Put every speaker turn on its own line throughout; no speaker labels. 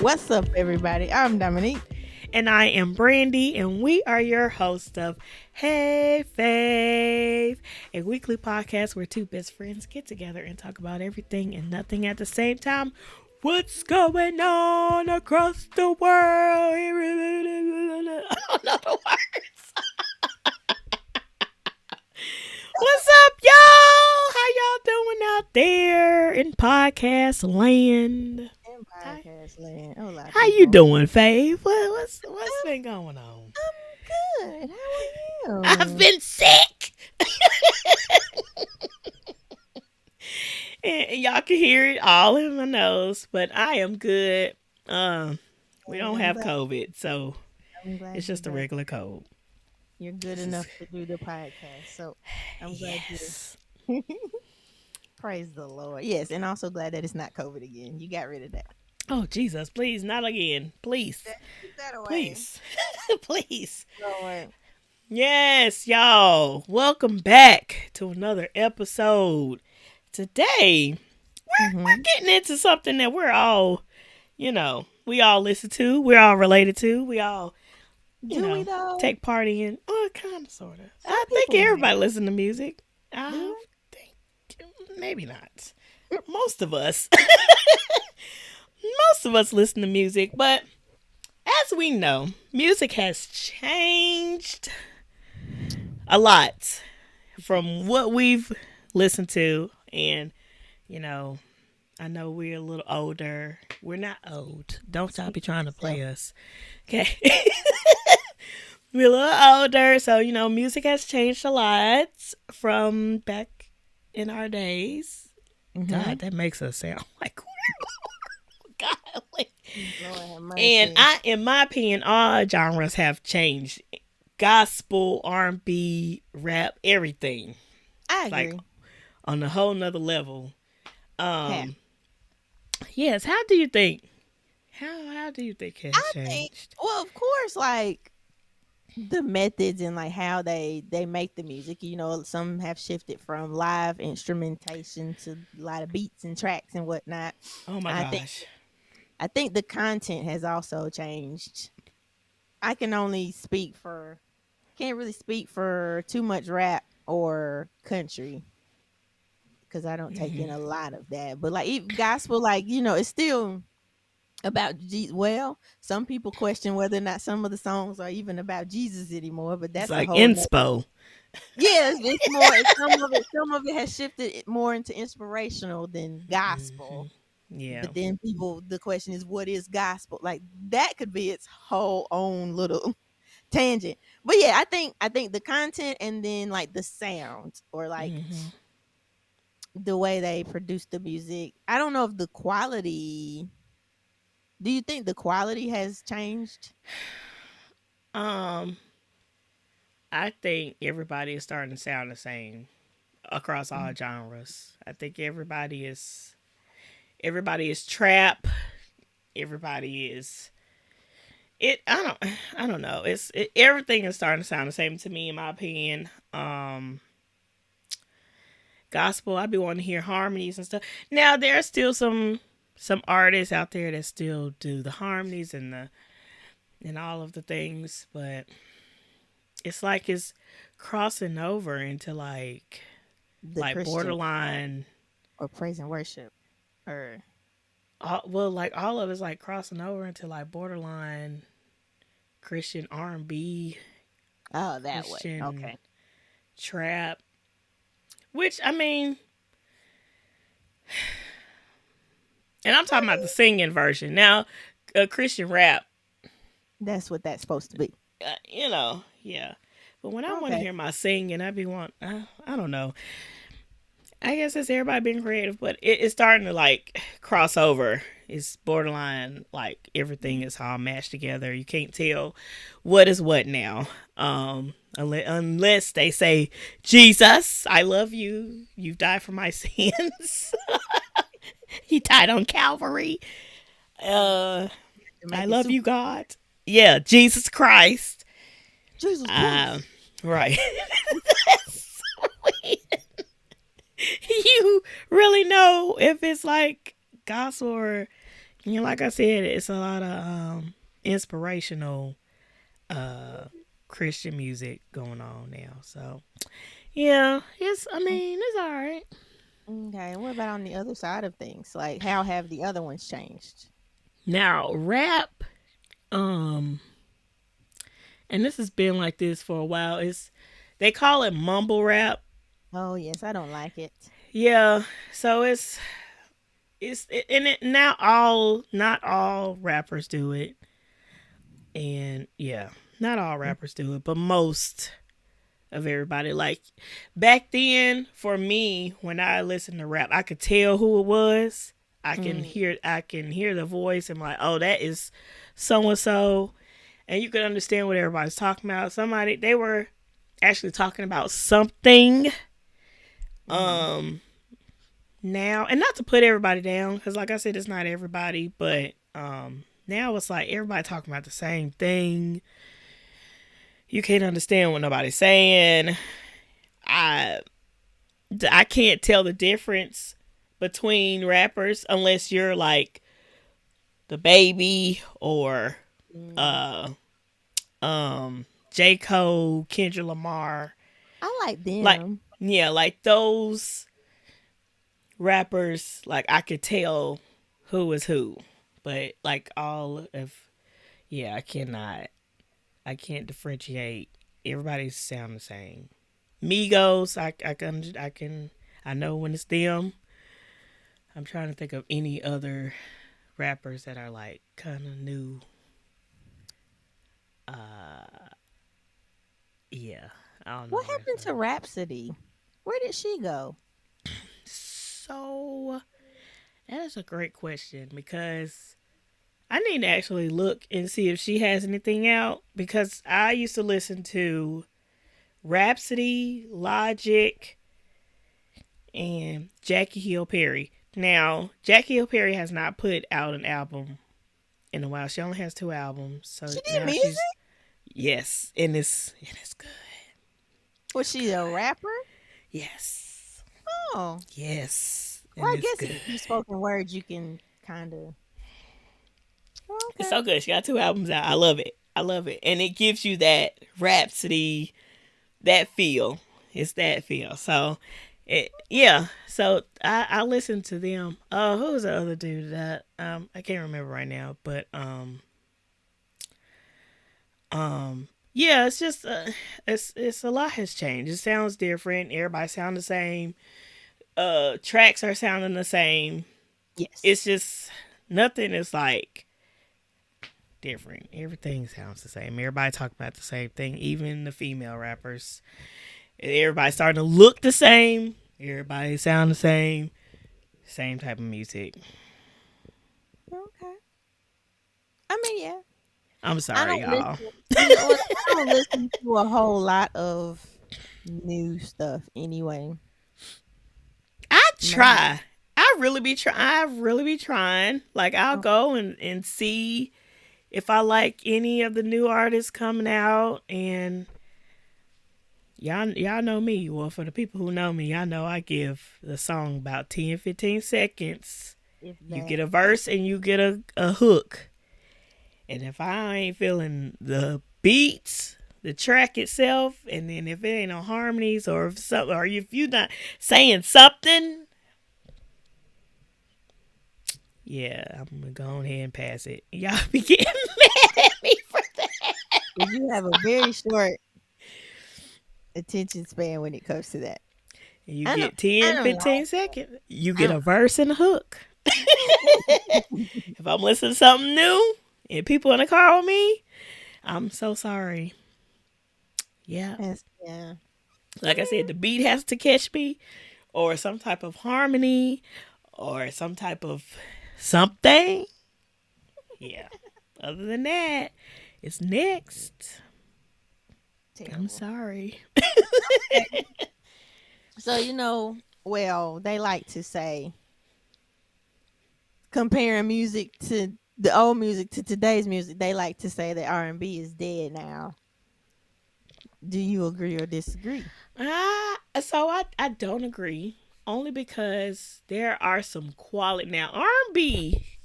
What's up, everybody? I'm Dominique.
And I am Brandy, and we are your hosts of Hey Fave, a weekly podcast where two best friends get together and talk about everything and nothing at the same time. What's going on across the world? I don't know the words. What's up, y'all? How y'all doing out there in podcast land?
In
Hi.
podcast land. Oh, a lot of
How you
people.
doing, Fave? What's
I'm,
been going on?
I'm good. How are
I've
you?
been sick. And y'all can hear it all in my nose, but I am good. Um, we
Good.
don't have COVID, so
I'm glad
it's
you're
just a
back.
regular cold.
You're good
This is
enough to do the podcast. So I'm glad
yes.
you praise the Lord. Yes, and also glad that it's not COVID again. You got rid of that.
Oh Jesus, please, not again. Please,
Keep that away.
please, please.
Lord.
Yes, y'all. Welcome back to another episode. Today, we're
Mm-hmm.
getting into something that we're all, we all listen to, we're all related to, we all
Do we though?
take part in. Oh, kind of, sort of.
Some
I think
people may.
everybody listen to music. I
Do
think maybe not. Most of us, most of us listen to music, but as we know, music has changed a lot
they?
from what we've listened to, and you know, I know we're a little older. We're not old. Don't y'all
Speak
be
for
trying to
yourself.
play us. Okay. We're a little older, so music has changed a lot from back in our days.
Mm-hmm.
God, that makes us sound like godly.
Lord have
And
mercy.
in my opinion, all genres have changed. Gospel, R&B, rap, everything,
I
like
agree.
on a whole nother level.
Have.
Um, yes. How do you think? How do you think it has
I think,
changed?
well, of course, like the methods and like how they make the music. Some have shifted from live instrumentation to a lot of beats and tracks and whatnot.
Oh my
I think
gosh.
I think the content has also changed. I can only speak for can't really speak for too much rap or country because I don't take in
Hmm.
a lot of that. But like gospel, like it's still about well, some people question whether or not some of the songs are even about Jesus anymore, but
It's
that's a
like
whole nother.
inspo.
Yeah, it's more. Some of it has shifted it more into inspirational than
Hmm.
gospel.
Yeah.
But then the question is, what is gospel? Like that could be its whole own little tangent. But yeah, I think the content and then like the sound or like
Hmm.
the way they produce the music. I don't know if the quality. Do you think the quality has changed?
Um, I think everybody is starting to sound the same across all genres. I think everybody is trap. Everybody is it. I don't know. Everything is starting to sound the same to me, in my opinion. Gospel. I be wanting to hear harmonies and stuff. Now there are still some artists out there that still do the harmonies and all of the things, but it's like it's crossing over into
The
like
Christian
borderline.
or praise and worship or
Well, like all of it's like crossing over into like borderline Christian R&B,
oh, that way.
Christian
Okay.
trap. Which I mean, and I'm talking about the singing version now. Christian rap,
That's what that's supposed to be.
yeah. But when I want to
Okay.
hear my singing, I don't know. I guess it's everybody being creative, but it's starting to like cross over. It's borderline like everything is all mashed together. You can't tell what is what now. Unless they say, Jesus, I love you. You've died for my sins. He died on Calvary.
Yeah.
Uh,
To
I
make it
love you,
super
God. Yeah, Jesus Christ.
Jesus
Um,
Christ.
right. You really know if it's like gospel or like I said, it's a lot of inspirational uh Christian music going on now. So yeah, it's I mean it's all right.
Okay, what about on the other side of things? Like, how have the other ones changed?
Now rap, um, and this has been like this for a while. It's they call it mumble rap.
Oh, yes, I don't like it.
Yeah, so and it now all not all rappers do it, and yeah, not all rappers do it, but most of everybody. Like back then, for me, when I listened to rap, I could tell who it was.
Mm,
I can hear the voice and like, oh, that is so and so, and you could understand what everybody's talking about. Somebody they were actually talking about something.
mm-hmm.
Um, now and not to put everybody down because, like I said, it's not everybody, but now it's like everybody talking about the same thing. You can't understand what nobody's saying. I I can't tell the difference between rappers unless you're like the baby or
Mm.
uh J. Cole, Kendrick Lamar.
I like
Like
them.
yeah, like those rappers, like I could tell who is who. But like all of yeah, I can't differentiate. Everybody sound the same. Migos, I know when it's them. I'm trying to think of any other rappers that are like kind of new. Uh, yeah, I don't know
What
where to
happened to
start.
Rhapsody? Where did she go?
So that is a great question because I need to actually look and see if she has anything out because I used to listen to Rhapsody, Logic, and Jackie Hill Perry. Now, Jackie Hill Perry has not put out an album in a while. She only has two albums. So
She did
now she's
music?
yes, and it's good.
Was she a rapper?
Yes.
Oh,
Yes.
well,
And
I
it's
guess if
good.
you do spoken words, you can kind of.
It's
Okay.
so good. She got two albums out. I love it. I love it. And it gives you that Rhapsody, that feel. It's that feel. So, yeah. So I listened to them. Who was the other dude that I can't remember right now, but yeah, it's just it's a lot has changed. It sounds different. Everybody sound the same. Tracks are sounding the same.
Yes.
It's just nothing is like different. Everything sounds the same. Everybody talking about the same thing. Even the female rappers. Everybody starting to look the same. Everybody sound the same. Same type of music.
Okay. I mean, yeah.
I'm
I
sorry,
don't
y'all.
listen. You know what? I don't listen to a whole lot of new stuff anyway.
I
Maybe.
try. I really be try. I really be trying. Like I'll
Oh,
go and see if I like any of the new artists coming out, and y'all know me. Well, for the people who know me, y'all know I give the song about 10, 15 seconds.
if
You
that.
get a verse and you get a hook. And if I ain't feeling the beats, the track itself, and then if it ain't no harmonies or if something, or if you not saying something, yeah, I'm gonna go ahead and pass it. Y'all be getting mad at me for that.
Because you have a very short attention span when it comes to that.
And you
I don't.
get
I
10,
don't
15
like.
seconds. You
I
get
don't
a verse and a hook. If I'm listening to something new and people in the car with me, I'm so sorry. Yeah.
Yeah. I
Like I said, the beat has to catch me or some type of harmony or some type of something. Yeah. Other than that, it's next.
mean,
I'm
terrible.
sorry.
Okay. So well, they like to say comparing music to the old music to today's music. They like to say that R&B is dead now. Do you agree or disagree?
I don't agree. Only because there are some quality now. R&B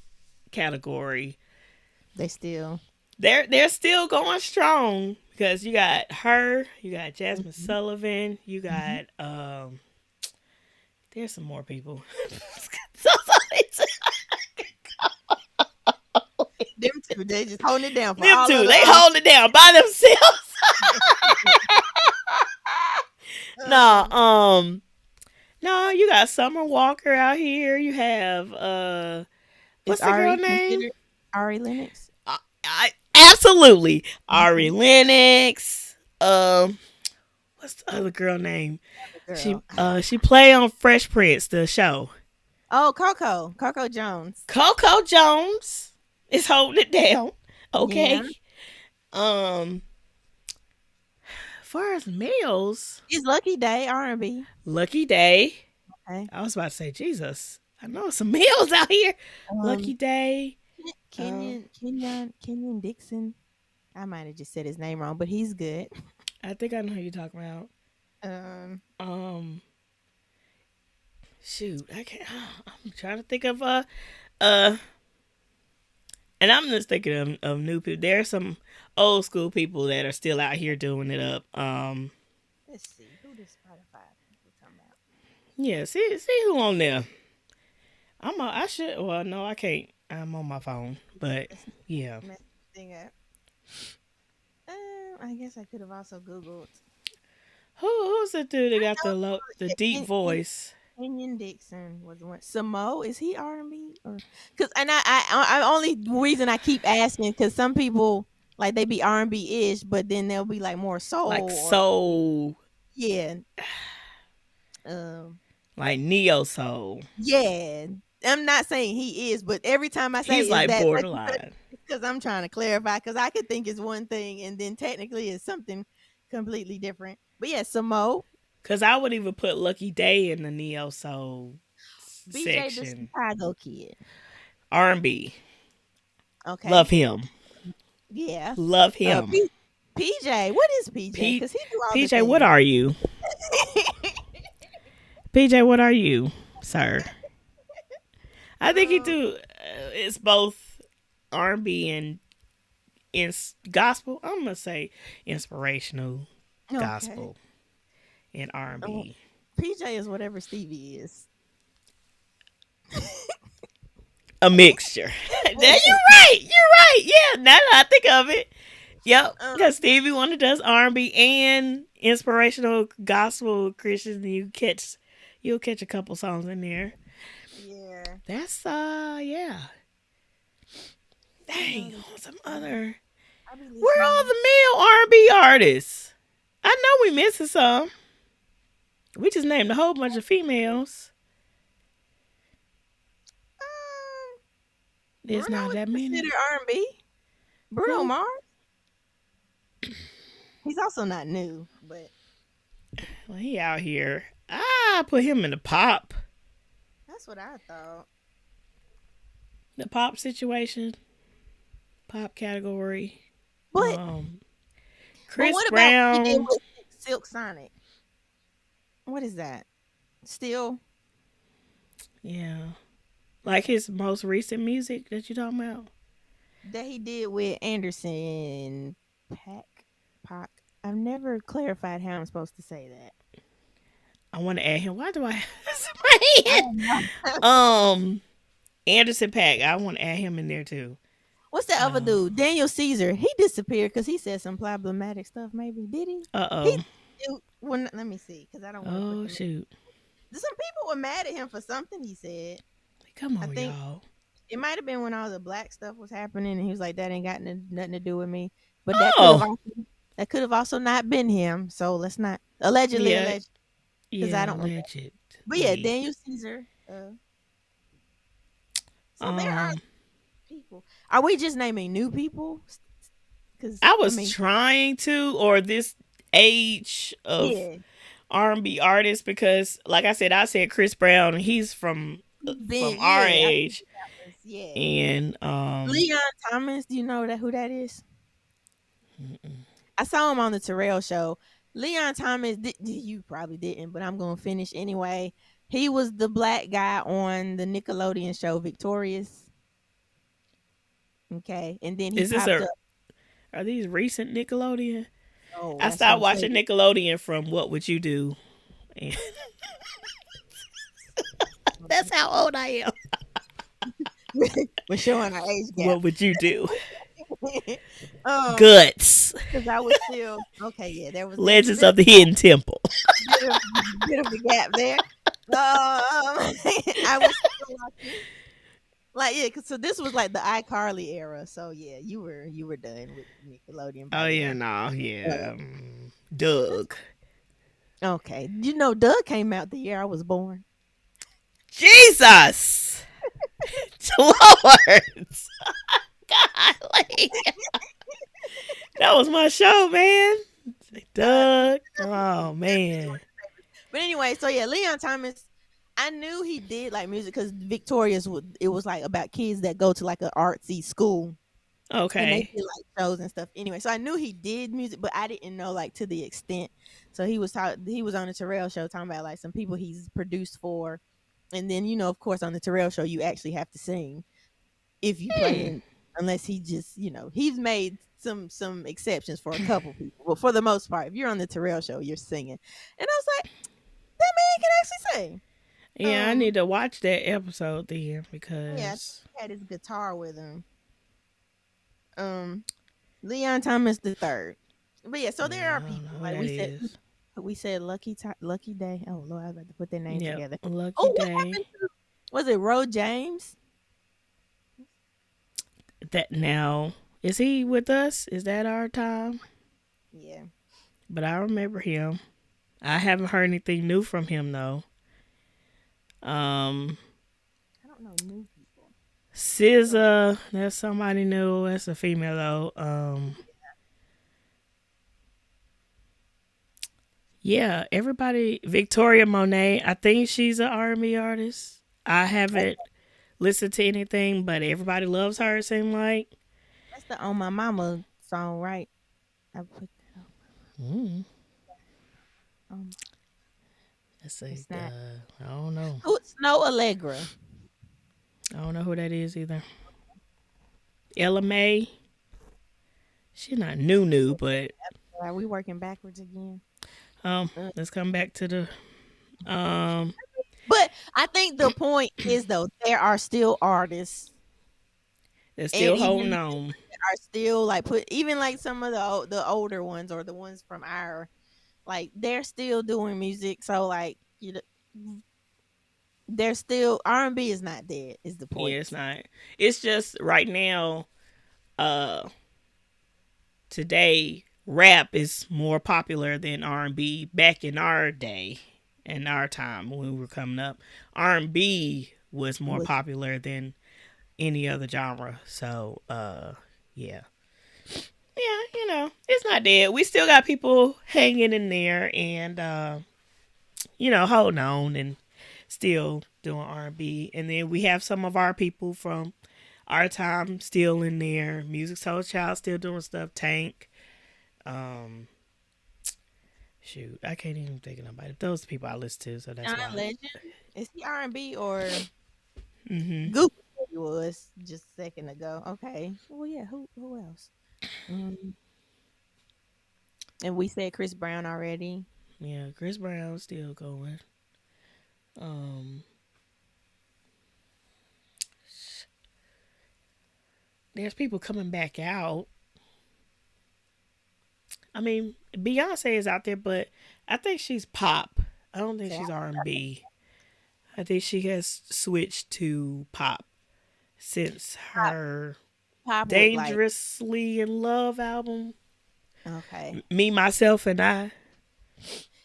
category,
They still.
they're still going strong because you got her, you got Jasmine
Mhm,
Sullivan, you
mhm.
got there's some more people. so, so
Them two, they just holding it down for
them
all of
two,
the
they hold it down by themselves. no,
um,
no, you got Summer Walker out here. You have
is
what's the girl
Ari
name?
considered Ari Lennox?
Absolutely Ari
Okay.
Lennox. What's the other girl name?
The
She
girl.
she played on Fresh Prince, the show.
Oh, Coco Jones.
Coco Jones is holding it down.
Yeah.
Okay. As far as males,
It's Lucky Day R&B.
Lucky Day.
Okay.
I was about to say Jesus. I know some males out here. Lucky
Um,
Day. Um,
Kenyon Dixon. I might have just said his name wrong, but he's good.
I think I know who you're talking about.
Um,
Um, shoot, I can't. I'm trying to think of uh, and I'm just thinking of new people. There are some old school people that are still out here doing it up.
let's see who does Spotify people talking about.
Yeah, see who on there. I should. Well, no, I can't. I'm on my phone, but
Let's
yeah.
mess this thing up. I guess I could have also Googled.
Who's the dude that
I
got
know
the deep voice?
Kenyon Dixon was the one. Samo, is he R&B or because and I only reason I keep asking because some people like they be R&B ish, but then they'll be like more
Like
soul or
soul,
yeah, um,
like neo soul.
yeah. I'm not saying he is, but every time I
He's
say is
like
that
borderline.
because I'm trying to clarify because I could think it's one thing and then technically it's something completely different. But yeah, Samo,
Cause I would even put Lucky Day in the neo soul
BJ the
section.
Chicago Kid.
R&B.
Okay,
Love him.
yeah.
Love him.
PJ, what is PJ?
P-
Because he do all the
PJ, what
things.
are you? PJ, what are you, sir? I think he
um,
do. It's both R&B and gospel. I'm gonna say inspirational
okay.
gospel and
Um,
R&B.
PJ is whatever Stevie is.
A mixture. There, you're right. You're right. Yeah. Now that I think of it, yep.
um,
Because Stevie Wonder does R&B and inspirational gospel Christian. You'll catch a couple songs in there.
yeah.
That's yeah.
What
Dang,
other?
some other.
I be
Where are all
listening.
the male R&B artists? I know we missing some. We just named a whole bunch of females. There's
Bruno
not
is
that many.
considered R&B. Bruno
Who?
Mars. He's also not new, but
Well, he out here. Put him in the pop.
that's what I thought.
The pop situation. Pop category.
But
Um, Chris
what about what he did
Brown.
with Silk Sonic? What is that? Still,
Yeah. Like his most recent music that you talking about?
that he did with Anderson Pack Pac. I've never clarified how I'm supposed to say that.
I want to add him. Why do I have this in my
I
head?
don't know.
Anderson Pack. I want to add him in there too.
What's that other
Uh
dude? Daniel Caesar. He disappeared because he said some problematic stuff. Maybe did he? He.
oh.
Well, let me see because I don't want to put
Oh
them.
shoot.
Some people were mad at him for something he said.
Come
I
on,
think
y'all.
it might have been when all the black stuff was happening, and he was like, "That ain't got nothing to do with me." But
Oh.
that could have also not been him. So let's not allegedly
Yeah.
alleged because I
Yeah.
don't know. But yeah,
Allegedly.
Daniel Caesar. So there are
Um.
people. Are we just naming new people? Because
I
I
was
mean,
trying to, or this age of
yeah,
R&B artists, because, like I said Chris Brown. He's
he's
from
been
our
yeah. I think
age,
that was yeah.
and
Leon Thomas. Do you know who that is? I saw him on the Terrell show. Leon Thomas, you probably didn't, but I'm going to finish anyway. He was the black guy on the Nickelodeon show Victorious. Okay, and then he
Is this
popped
a
up.
are these recent Nickelodeon?
Oh,
I
that's what
stopped
I'm saying.
watching Nickelodeon from What Would You Do? And that's how old I am.
We're showing our age gap.
What would you do?
um,
Guts.
because I was still okay. Yeah, there was a
Legends of the Hidden Temple.
bit of a gap there. I was still watching. Like yeah, cause so this was like the iCarly era. So yeah, you were done with Nickelodeon by
Oh yeah,
then.
no,
Uh,
yeah. Doug.
okay, you know Doug came out the year I was born.
Jesus. Lord. Golly. That was my show, man.
Uh,
Doug. Oh man.
but anyway, so yeah, Leon Thomas. I knew he did like music because Victoria's would it was like about kids that go to like an artsy school and they
Okay.
did like shows and stuff. Anyway, so I knew he did music, but I didn't know like to the extent. So he was on the Terrell show talking about like some people he's produced for, and then of course on the Terrell show you actually have to sing if you play
Hmm.
in unless he just he's made some exceptions for a couple people, but for the most part, if you're on the Terrell show, you're singing. And I was like, that man can actually sing.
Yeah, I need to watch that episode then
Yeah, I think
because
he had his guitar with him. Um, Leon Thomas the third. But yeah, so there
yeah,
are
I don't know
people
who
like
that is.
we said Lucky Day. Oh Lord, I was about to put their names
Yep,
together.
Lucky
Oh, what
Day.
happened to was it Ro James?
That now is he with us? Is that our time?
Yeah,
But I remember him. I haven't heard anything new from him though. Um,
I don't know new people. So
SZA, that's somebody new. That's a female though. Yeah, everybody. Victoria Monet. I think she's an R&B artist. I
that's,
haven't listened to anything, but everybody loves her. It seems like.
that's the On My Mama song, right? I put that
Mm,
on.
let's see.
It's not.
I don't know.
Who Snow Allegra?
I don't know who that is either. Ella May. She's not new, but
Are we working backwards again? Uh,
let's come back to the um.
But I think the point is though there are still artists,
They're
and
still
even
holding on.
are still like put even like some of the older ones or the ones from our like they're still doing music. So like they're still R&B is not dead. Is the
Yeah,
point?
it's not. It's just right now. Uh, today rap is more popular than R&B. Back in our day, in our time when we were coming up, R&B was more
Was
popular than any other genre. So, yeah, yeah, it's not dead. We still got people hanging in there and holding on and still doing R&B. And then we have some of our people from our time still in there. Music Soul Child still doing stuff. Tank. Um, shoot, I can't even think of nobody. Those people I listen to, so that's
John
why.
Legend? Is he R&B or
Mm-hmm.
Goofy? He was just a second ago. Okay. Well, yeah. Who else? Um, and we said Chris Brown already.
Yeah, Chris Brown still going. Um, there's people coming back out. I mean, Beyonce is out there, but I think she's pop. I don't think
Say
she's R&B. I think she has switched to pop since
pop,
her
pop with like
Dangerously in Love album.
okay.
Me, Myself, and I.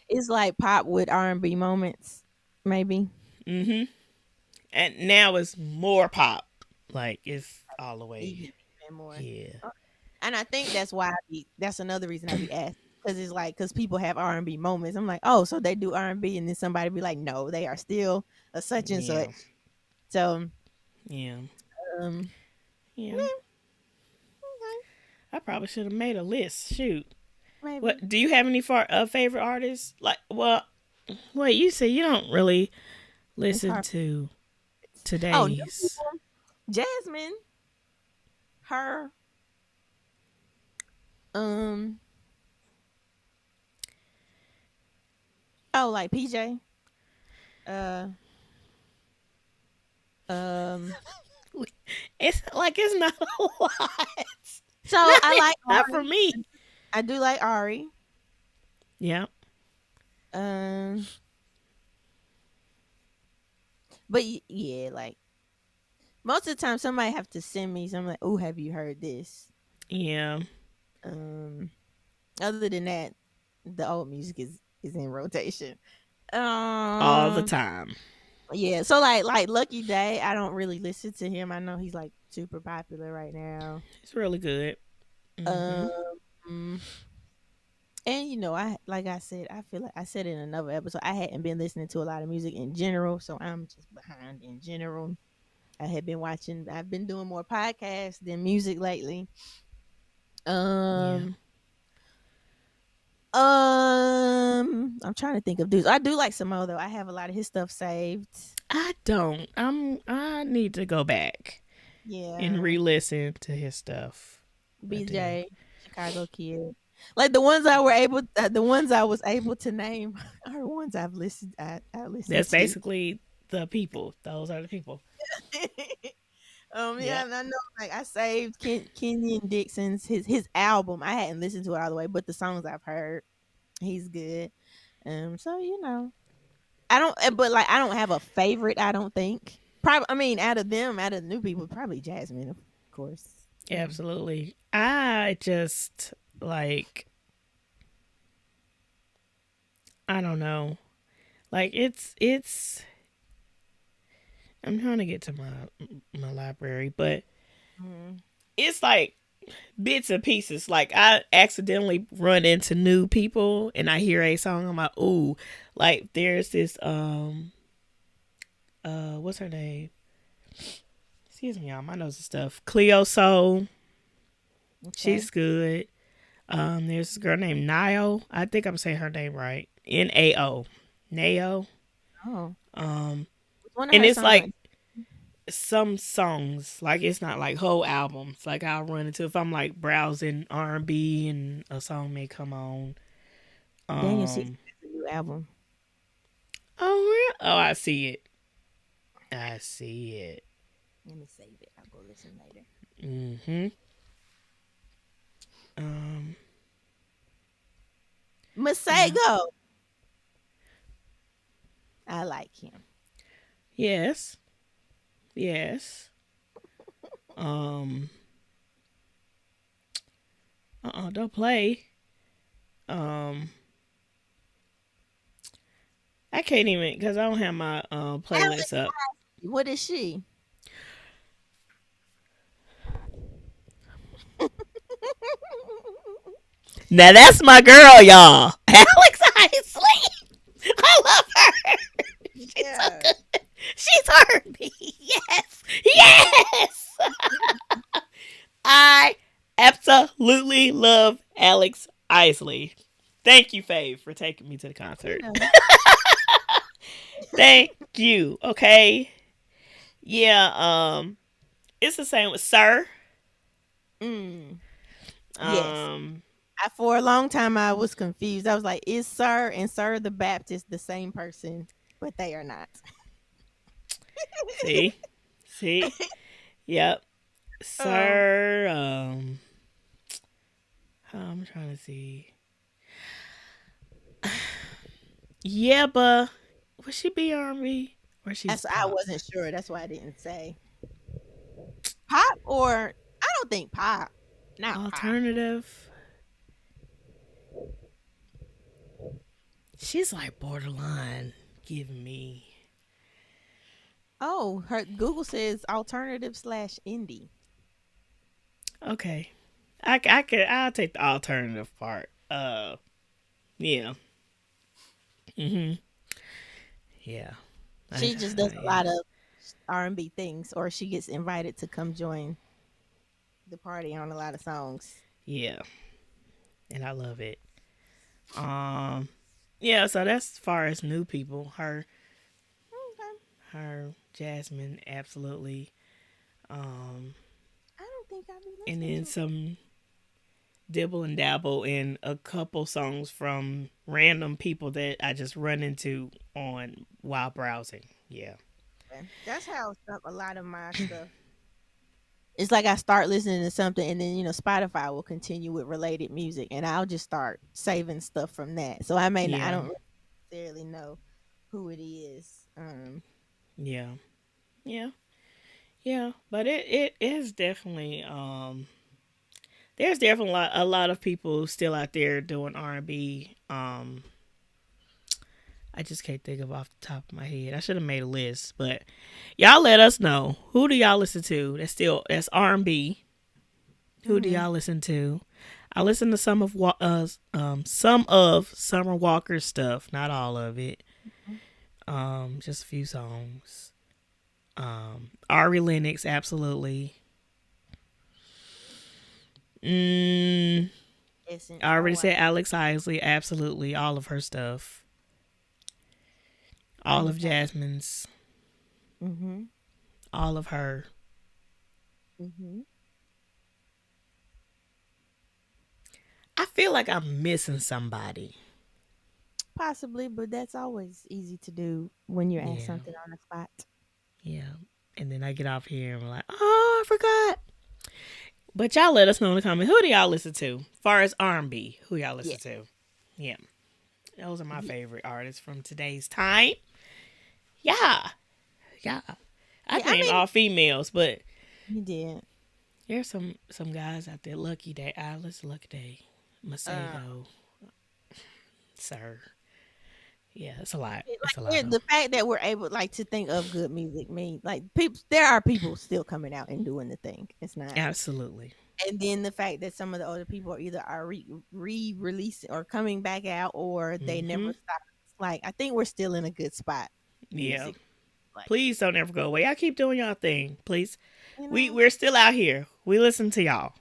It's like pop with R&B moments, maybe.
Mm-hmm. And now it's more pop. Like, it's all the way.
Even more.
Yeah.
And I think that's why that's another reason I be asked because it's like because people have R&B moments. I'm like, oh, so they do R&B, and then somebody be like, no, they are still a such and
Yeah.
such. So,
Yeah.
um,
Yeah.
yeah, okay,
I probably should have made a list. Shoot.
maybe.
What do you have any favorite artists? Like, well, wait, you say you don't really
It's
listen
hard.
to
Oh, new
today's.
people. Jasmine. her. Um. Oh, like PJ. Uh. Um.
It's like it's not a lot.
So
Not,
I like
not for
Ari.
me.
I do like Ari.
Yeah.
Um. But yeah, like most of the time, somebody have to send me something like, "Oh, have you heard this?"
Yeah.
Um. Other than that, the old music is in rotation.
All the
Um.
time.
Yeah. So like Lucky Day, I don't really listen to him. I know he's like super popular right now.
It's really good. Mm-hmm.
Um. And I like I said, I feel like I said in another episode, I hadn't been listening to a lot of music in general, so I'm just behind in general. I've been doing more podcasts than music lately.
Yeah.
Um I'm trying to think of dudes. I do like Samo though. I have a lot of his stuff saved.
I don't. I need to go back and
Yeah.
re-listen to his stuff. I do.
BJ, Chicago Kid. Like the ones I was able to name are ones I listened
That's
to.
basically the people. Those are the people.
Yeah,
Yep.
and I know like I saved Kenyon Dixon's his album. I hadn't listened to it all the way, but the songs I've heard, he's good. So I don't, but like I don't have a favorite. I don't think. Probably, I mean, out of the new people, probably Jasmine, of course.
Absolutely. I just like I don't know. Like it's I'm trying to get to my library, but
Mm,
it's like bits and pieces. Like I accidentally run into new people and I hear a song. I'm like, ooh, like there's this what's her name? Excuse me, y'all. My nose is stuff. Cleo Soul.
okay.
She's good. There's this girl named Nio. I think I'm saying her name right. Nao. Nao.
Oh,
Um,
one of
and
her
it's
songs
like
like
some songs. Like it's not like whole albums. Like I'll run into if I'm like browsing R&B and a song may come on.
Daniel Caesar
Um,
has a new album.
oh, oh, I see it. I see it.
Let me save it. I'll go listen later.
Mm-hmm. Um, yeah.
Masego, I like him.
Yes. Yes. Um. Don't play. Um. I can't even because I don't have my playlist
Alex,
up.
what is she?
Now that's my girl, y'all. Alex Isley. I love her. She's so
Yeah.
good. She's R&B. Yes. Yes. I absolutely love Alex Isley. Thank you, Fave, for taking me to the
You
concert.
know.
Thank you. Okay. Yeah, it's the same with Sir.
Mm, yes.
Um,
For a long time, I was confused. I was like, is Sir and Sir the Baptist the same person? But they are not.
see? See? Yep.
um,
Sir, I'm trying to see. Yeah, but would she be R&B or she's
I
pop?
wasn't sure. That's why I didn't say pop or I don't think pop. Not pop.
Alternative. She's like borderline giving me.
Oh, her Google says alternative slash indie.
Okay. I could I'll take the alternative part. Yeah. Mhm. Yeah.
She just does a
Yeah.
lot of R&B things, or she gets invited to come join the party on a lot of songs.
Yeah. And I love it. Um yeah, so that's as far as new people.
Okay.
Her Jasmine absolutely. Um
I don't think be
and
listening
then
to.
some dibble and dabble in a couple songs from random people that I just run into on while browsing. Yeah.
Okay. That's how a lot of my stuff. It's like I start listening to something, and then Spotify will continue with related music, and I'll just start saving stuff from that. So I
Yeah.
don't necessarily know who it is.
Yeah. Yeah. Yeah. But it is definitely there's definitely a lot of people still out there doing R&B. I just can't think of off the top of my head. I should have made a list, but y'all let us know, who do y'all listen to that's R&B. Who do
hmm
y'all listen to? I listen to some of Summer Walker's stuff, not all of it. Just a few songs. Ari Lennox, absolutely. Mm, I
Essence.
already
Oh,
said Alex Isley, absolutely. All of her stuff. All of
okay.
Jasmine's.
Mhm.
All of her.
Mhm.
I feel like I'm missing somebody.
Possibly, but that's always easy to do when you're asked
Yeah,
something on the spot.
yeah. And then I get off here and I'm like, oh, I forgot. But y'all let us know in the comments, who do y'all listen to? As far as R&B, who y'all
Yeah.
listen to? Yeah, those are my
Yeah.
favorite artists from today's time. Yeah, yeah. I
Yeah. I
named
mean,
all females, but
you did.
there's some guys out there. Lucky Day, Alice, Lucky Day,
Uh,
Masego, Sir. Yeah, it's a lot.
Like
It's a lot of.
the fact that we're able like to think of good music mean like people there are people still coming out and doing the thing. It's not.
Absolutely.
And then the fact that some of the older people are either re-releasing or coming back out or they
Mm-hmm.
never stop. Like I think we're still in a good spot
Yeah.
music. Like,
Please don't ever go away. Y'all keep doing y'all thing, please.
you
We
know.
we're still out here. We listen to y'all.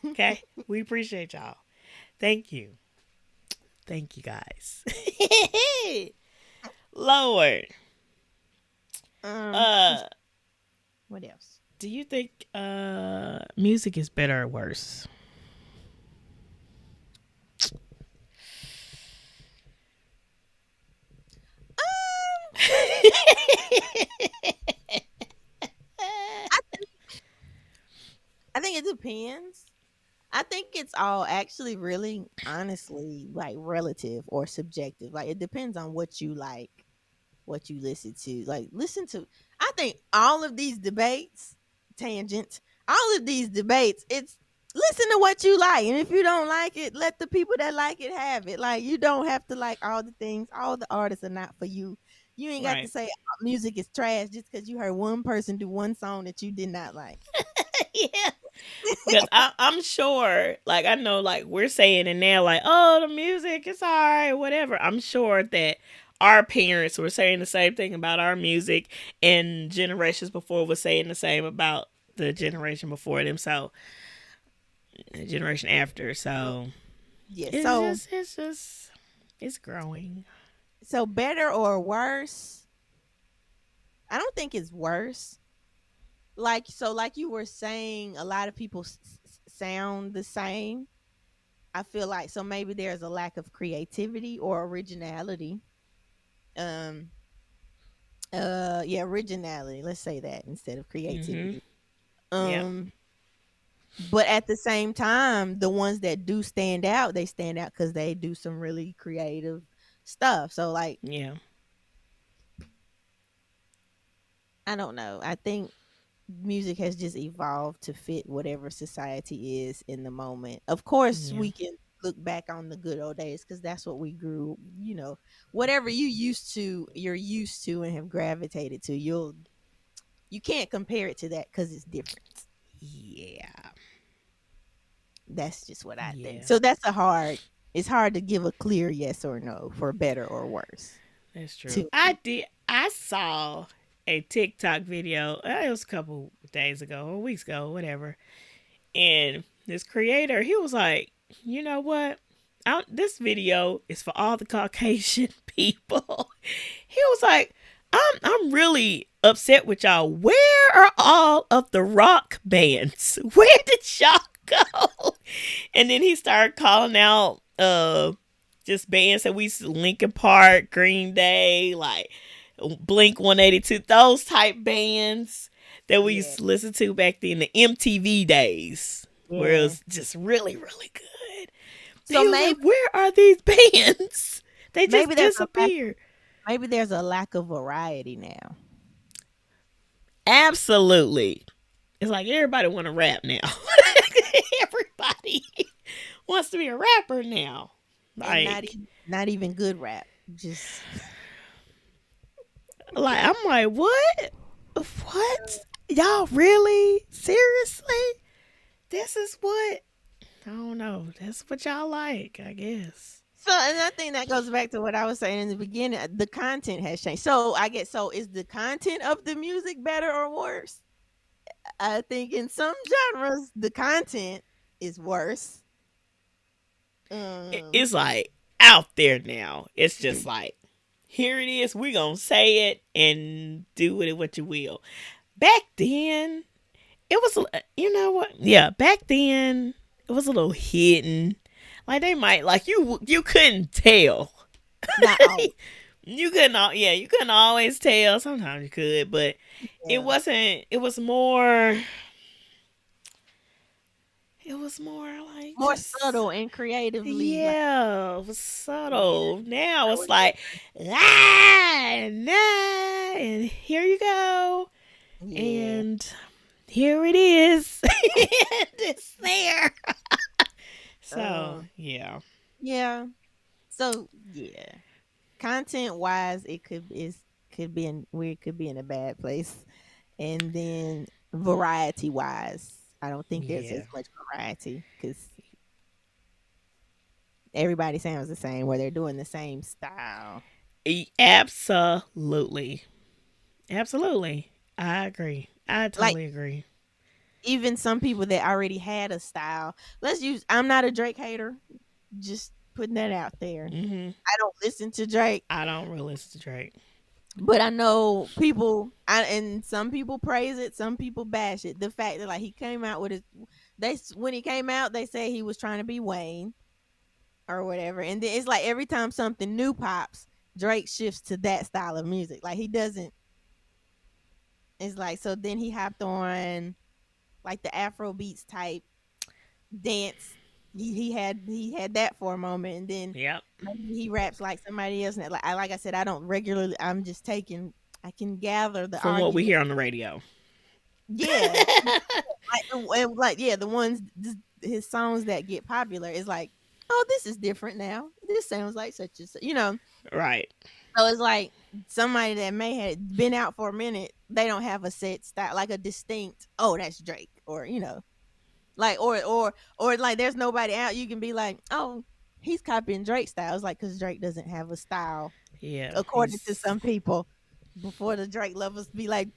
Okay. We appreciate y'all. Thank you. Thank you guys. Lord.
Let's-
Uh
what else?
do you think music is better or worse?
Um, I I think it depends. I think it's all actually really honestly like relative or subjective. Like it depends on what you like, what you listen to. Like listen to I think all of these debates, tangents, all of these debates, it's listen to what you like. And if you don't like it, let the people that like it have it. Like you don't have to like all the things. All the artists are not for you. You ain't got to
Right.
say music is trash just because you heard one person do one song that you did not like.
Yeah. Because I'm sure, like, I know, like, we're saying it now, like, oh, the music is all right, whatever. I'm sure that our parents were saying the same thing about our music, and generations before was saying the same about the generation before them, so, the generation after.
So
So,
yeah,
it's
so
just, it's just, it's growing.
so better or worse? I don't think it's worse. Like so, like you were saying, a lot of people sound the same. I feel like so maybe there's a lack of creativity or originality. Um, yeah, originality. Let's say that instead of
Mm-hmm.
creativity.
Yep.
Um, but at the same time, the ones that do stand out, they stand out because they do some really creative stuff. So like,
Yeah.
I don't know. I think music has just evolved to fit whatever society is in the moment. Of course,
Yeah.
we can look back on the good old days because that's what we grew. Whatever you're used to and have gravitated to. You can't compare it to that because it's different.
Yeah.
That's just what I think.
Yeah.
So that's a hard. It's hard to give a clear yes or no for better or worse.
That's true.
To
I saw a TikTok video. It was a couple days ago or weeks ago, whatever. And this creator, he was like, you know what? This video is for all the Caucasian people. He was like, I'm really upset with y'all. Where are all of the rock bands? Where did y'all go? And then he started calling out just bands that we used to, Linkin Park, Green Day, like Blink 182, those type bands that we
Yeah.
used to listen to back then, the MTV days, where it
Yeah.
was just really, really good.
So
He was
maybe
like, where are these bands? They just
maybe there's a lack
disappeared.
maybe there's a lack of variety now.
Absolutely. It's like everybody want to rap now. Everybody wants to be a rapper now.
And
Like,
not even good rap. Just
I'm like, what? What? Y'all really? Seriously? This is what? I don't know. That's what y'all like, I guess.
so, and I think that goes back to what I was saying in the beginning. The content has changed. So I guess so. Is the content of the music better or worse? I think in some genres the content is worse. Um,
It's like out there now. It's just like, here it is. We gonna say it and do with it what you will. Back then, it was, you know what? Yeah, back then it was a little hidden. Like they might like you couldn't tell.
not all.
You couldn't always tell. Sometimes you could, but it
Yeah,
wasn't. It was more like
more
just,
subtle and creatively like
yeah, it was
yeah.
subtle. Now
That
it's
was
like, ah, nah, and here you go,
yeah.
and here it is. It's there. So
Um,
yeah,
yeah. So yeah, content wise, could be in we could be in a bad place, and then variety wise, I don't think there's
yeah,
as much variety because everybody sounds the same, where they're doing the same style.
absolutely, absolutely. I agree. I
Like
totally agree.
even some people that already had a style. Let's use. I'm not a Drake hater. Just putting that out there.
Hmm.
I don't listen to Drake,
I don't really listen to Drake.
but I know people, and some people praise it, some people bash it. The fact that like he came out with his, when he came out, they say he was trying to be Wayne or whatever, and then it's like every time something new pops, Drake shifts to that style of music. Like he doesn't. It's like so. Then he hopped on like the Afro beats type dance. He had that for a moment, and then
Yep.
maybe he raps like somebody else. And like I said, I don't regularly. I'm just taking. I can gather the
From what we
argument.
hear on the radio.
Yeah, like yeah, the ones his songs that get popular is like, oh, this is different now. This sounds like such and such,
Right.
So it's like somebody that may have been out for a minute, they don't have a set style, like a distinct. Oh, that's Drake, or like or like there's nobody out. You can be like, oh, he's copying Drake styles, like because Drake doesn't have a style
Yeah.
according to some people. Before the Drake lovers be like,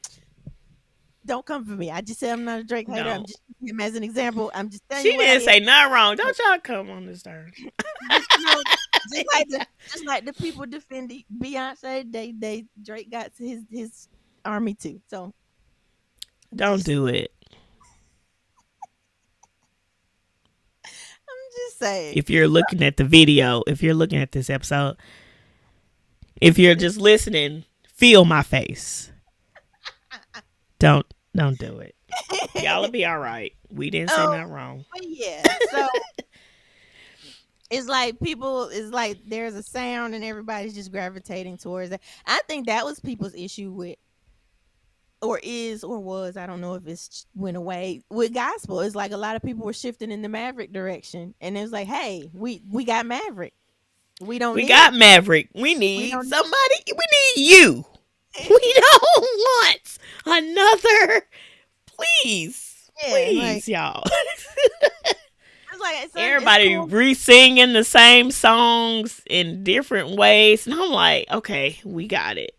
don't come for me. I just said I'm not a Drake hater. I'm
No.
just using him as an example. I'm just telling
She
you what I
didn't
am.
say nothing wrong. Don't y'all come on this turn.
Just just like the people defending Beyonce, they Drake got his army too. So
Don't
just
do it.
I'm just saying.
If you're looking at the video, if you're looking at this episode, if you're just listening, feel my face. Don't don't do it. Y'all'll be all right. We didn't say
Oh,
nothing wrong.
but yeah. So it's like people it's like there's a sound and everybody's just gravitating towards it. I think that was people's issue with or is or was, I don't know if it's went away with gospel. It's like a lot of people were shifting in the Maverick direction. And it was like, hey, we got Maverick. We don't
We
need
got Maverick. We
we
need
don't
somebody. We need you. We don't want another. Please.
yeah, like
Please, y'all.
it's like it's
Everybody
cool.
re-singing the same songs in different ways. And I'm like, okay, we got it.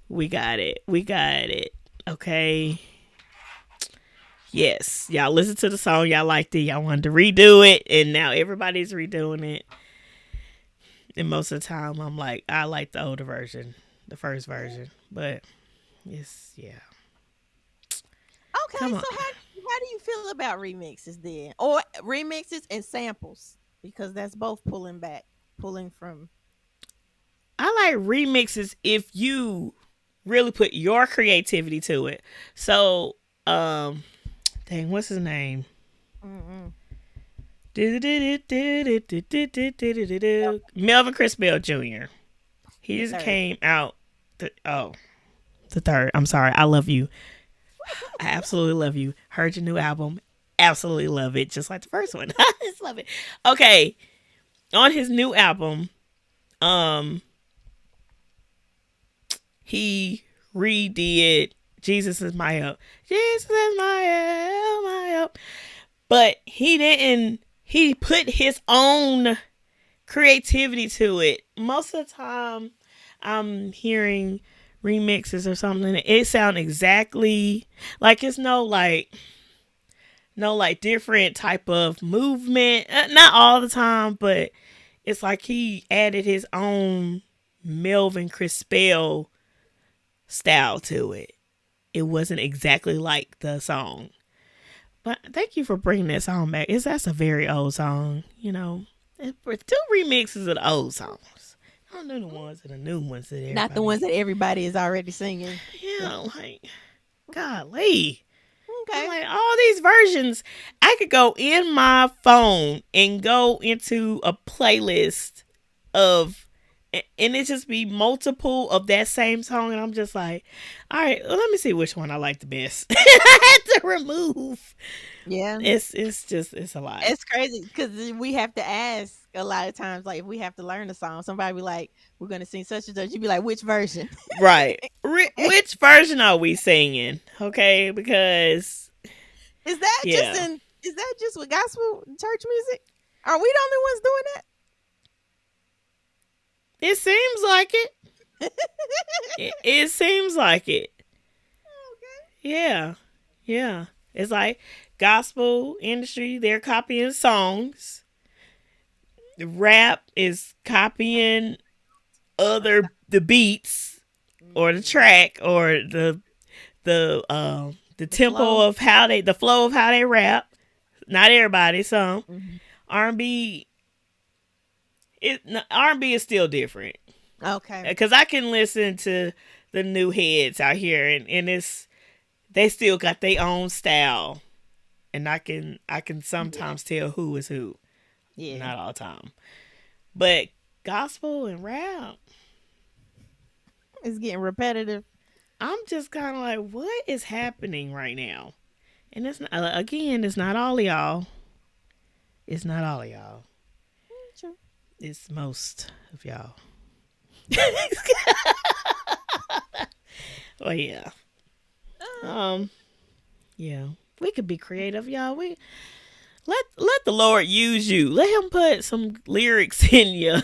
We got it. We got it. Okay. Yes. Y'all listen to the song. Y'all liked it. Y'all wanted to redo it. And now everybody's redoing it. And most of the time, I'm like, I like the older version, the first version. But It's yeah.
Okay,
Come on.
so how do you feel about remixes then, or remixes and samples? Because that's both pulling from.
I like remixes if you really put your creativity to it. So, dang, what's his name?
Mm-mm.
Melvin Crispell Jr. He
The
just
third.
came out. The third. I'm sorry. I love you. I absolutely love you. Heard your new album. Absolutely love it. Just like the first one. I just love it. Okay. On his new album, um, he redid Jesus is my help. Jesus is my help, my help. But he didn't, he put his own creativity to it. Most of the time, I'm hearing remixes or something. It sounds exactly like it's no like different type of movement. Not all the time, but it's like he added his own Melvin Crispell style to it. It wasn't exactly like the song. But thank you for bringing that song back. That's a very old song, you know. For two remixes of the old songs. I don't know the ones and the new ones that
Not the
everybody.
ones that everybody is already singing. Yeah.
Yeah, like golly. I'm
Okay.
like, all these versions. I could go in my phone and go into a playlist of, and it just be multiple of that same song. And I'm just like, all right, well, let me see which one I like the best. I had to remove.
Yeah.
It's a lot.
It's crazy because we have to ask a lot of times, like if we have to learn a song, somebody be like, "We're gonna sing such and such." You be like, "Which version?"
Right. Which version are we singing? Okay, because
Is that just
yeah,
in? Is that just with gospel church music? Are we the only ones doing
it seems like it.
that?
It seems like it.
Okay.
Yeah. Yeah. It's like gospel industry, they're copying songs. The rap is copying the beats or the
Mhm.
track or the
The
tempo
flow.
of the flow of how they rap. Not everybody, some
Mhm.
R&B. R&B is still different
Okay.
because I can listen to the new heads out here and it's they still got their own style and I can
Yeah.
sometimes tell who is who.
Yeah.
Not all the time. But gospel and rap,
It's getting repetitive.
I'm just kind of like, what is happening right now? And it's not, again, it's not all of y'all. It's not all of y'all.
True.
It's most of y'all. Well, yeah.
Um,
Um, yeah. We could be creative, y'all. We let the Lord use you. Let Him put some lyrics in you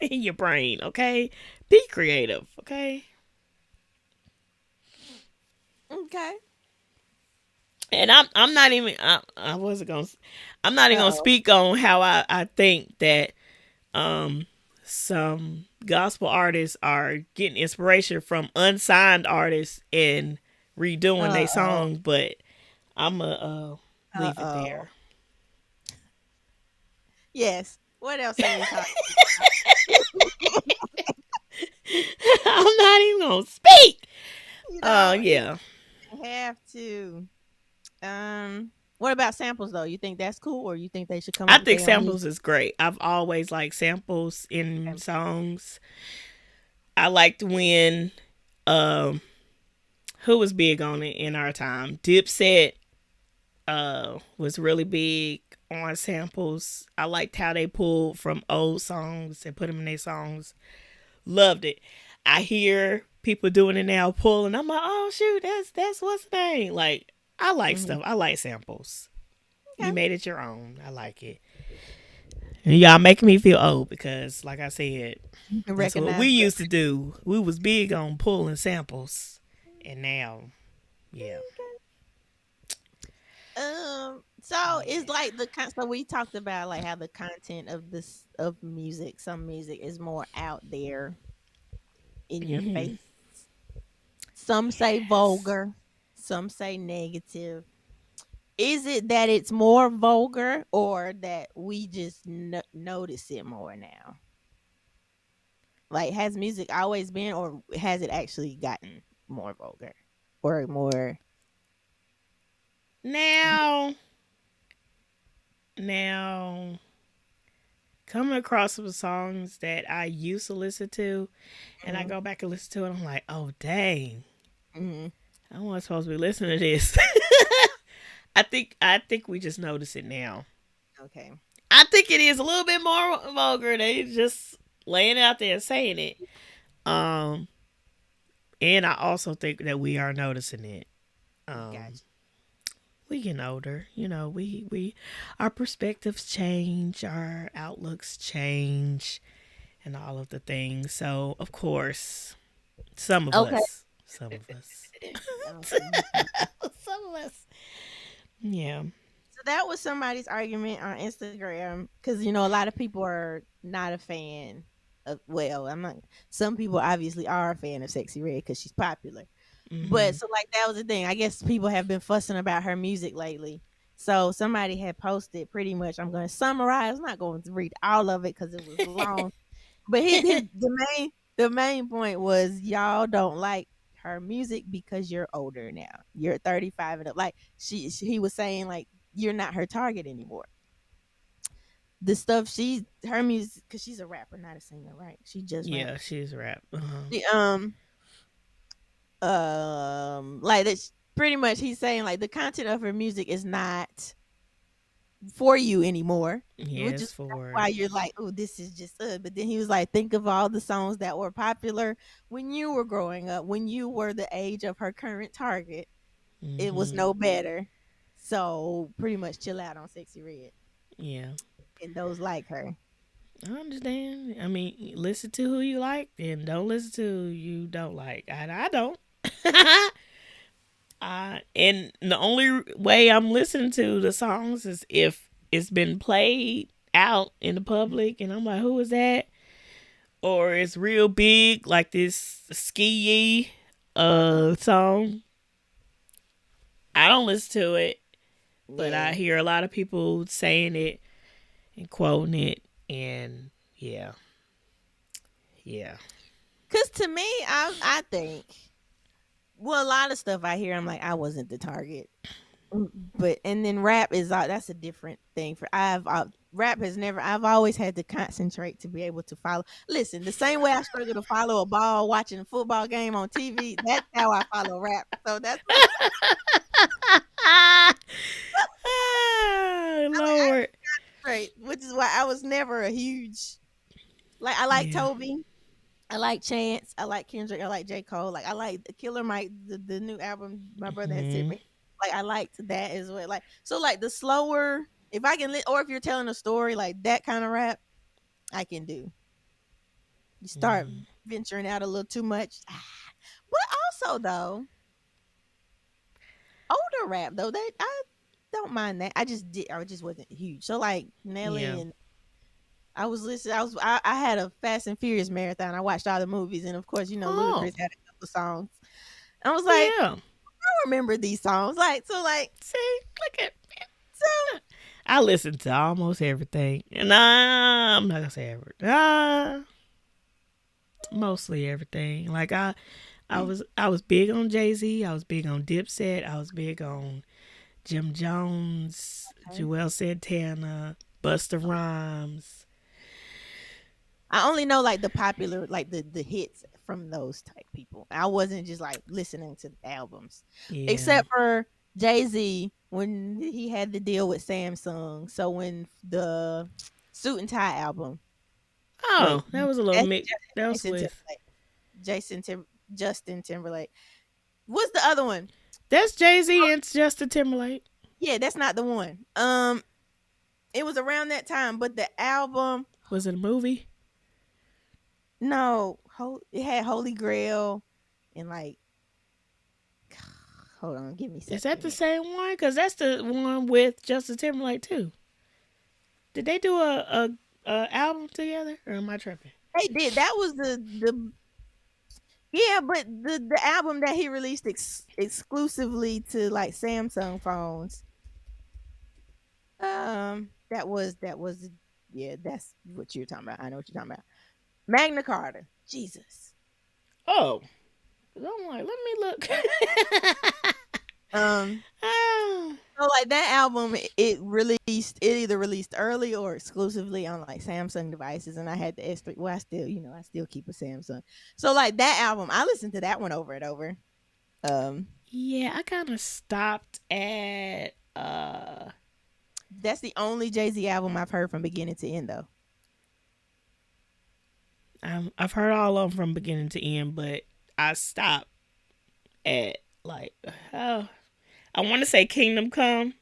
in your brain. Okay, be creative. Okay.
okay.
And I'm not even I wasn't gonna I'm not even gonna
Uh-oh.
speak on how I think that um some gospel artists are getting inspiration from unsigned artists and redoing their
Uh-oh.
song, but I'm gonna leave it
Uh-oh.
there.
Yes. What else are we talking about?
I'm not even gonna speak.
You know,
Yeah.
you have to. What about samples though? You think that's cool, or you think they should come
I
up with
think
their own
samples
music?
is great. I've always liked samples in
Okay.
songs. I liked when um who was big on it in our time? Dipset was really big on samples. I liked how they pulled from old songs and put them in their songs. Loved it. I hear people doing it now, pulling. I'm like, oh shoot, that's what's the name. Like I like
Mhm.
stuff. I like samples. You
Okay.
made it your own. I like it. And y'all making me feel old because, like I said,
You can
that's what
recognize
we
the.
used to do. We was big on pulling samples, and now, yeah,
So it's
yeah.
like so we talked about like how the content of this of music, some music is more out there in your
Hmm.
face. Some say
Yes.
vulgar, some say negative. Is it that it's more vulgar or that we just notice it more now? Like, has music always been, or has it actually gotten more vulgar or more?
Now, now, coming across some songs that I used to listen to, and I
Mhm,
go back and listen to it, I'm like, oh dang,
mhm,
I wasn't supposed to be listening to this. I think we just notice it now.
okay.
I think it is a little bit more vulgar. They just laying it out there and saying it. Um, and I also think that we are noticing it. Um,
Gotcha.
we getting older, you know. We our perspectives change, our outlooks change, and all of the things. So of course,
Okay.
some of us,
Awesome.
some of us, yeah.
So that was somebody's argument on Instagram because a lot of people are not a fan of. Well, I'm not. Some people obviously are a fan of Sexy Red because she's popular. But
Mm-hmm.
so like that was the thing. I guess people have been fussing about her music lately. So somebody had posted pretty much. I'm going to summarize. I'm not going to read all of it because it was long. But his the main point was y'all don't like her music because you're older now. You're 35 and up. Like he was saying like you're not her target anymore. The stuff her music because she's a rapper, not a singer, right? She just
Yeah,
raps.
she's rap.
The like that's pretty much he's saying like the content of her music is not for you anymore, which is
Yes,
why
for.
you're like, oh, this is just but then he was like, think of all the songs that were popular when you were growing up, when you were the age of her current target. It was
Mm-hmm.
no better. So pretty much chill out on Sexy Red
Yeah,
and those like her.
I understand. I mean, listen to who you like, and don't listen to who you don't like. I don't. And the only way I'm listening to the songs is if it's been played out in the public, and I'm like, who is that? Or it's real big, like this Skee song. I don't listen to it, but I
Yeah.
hear a lot of people saying it and quoting it, and yeah, yeah,
Cause to me, I think well, a lot of stuff I hear, I'm like, I wasn't the target. But and then rap is that's a different thing. For rap has never. I've always had to concentrate to be able to follow. Listen, the same way I struggle to follow a ball watching a football game on TV, that's how I follow rap. So that's what
ah, ah,
I
Lord,
straight, which is why I was never a huge like. I like
yeah,
Toby. I like Chance. I like Kendrick. I like J. Cole. Like I like the Killer Mike, the new album my brother had sent
hmm,
me. Like I liked that as well. Like so, like the slower, if I can, or if you're telling a story like that kind of rap, I can do. You start
hmm,
venturing out a little too much, but also though, older rap though that I don't mind that. I just wasn't huge. So like Nelly
yeah.
and I was listening. I had a Fast and Furious marathon. I watched all the movies, and of course,
Oh,
Ludacris had a couple songs. I was like,
yeah.
I remember these songs. Like, so, like,
See, look at.
so,
I listen to almost everything, and I'm not gonna say every. Mostly everything. Like I was big on Jay Z. I was big on Dipset. I was big on Jim Jones,
okay.
Joel Santana, Busta Rhymes.
I only know like the popular, like the hits from those type people. I wasn't just like listening to the albums,
Yeah.
except for Jay Z when he had the deal with Samsung. So when the Suit and Tie album,
Oh,
wait,
that was a little
that's
mix. That was
Jason
with.
Timberlake. Justin Timberlake. What's the other one?
That's Jay Z and Justin Timberlake.
Yeah, that's not the one. It was around that time, but the album,
Was it a movie?
no, it had Holy Grail and like, hold on, give me a
Is
second
that the
here.
same one? Cause that's the one with Justin Timberlake too. Did they do a album together, or am I tripping?
They did. That was the Yeah, but the album that he released exclusively to like Samsung phones, that was yeah, that's what you're talking about. I know what you're talking about. Magna Carta. Jesus.
Oh, I'm like, let me look.
Um,
Ah,
so like that album, it either released early or exclusively on like Samsung devices, and I had the S3. Well, I still keep a Samsung. So like that album, I listened to that one over and over. Um,
yeah, I kind of stopped at
that's the only Jay Z album I've heard from beginning to end, though.
I've heard all of them from beginning to end, but I stopped at like oh, I want to say Kingdom Come,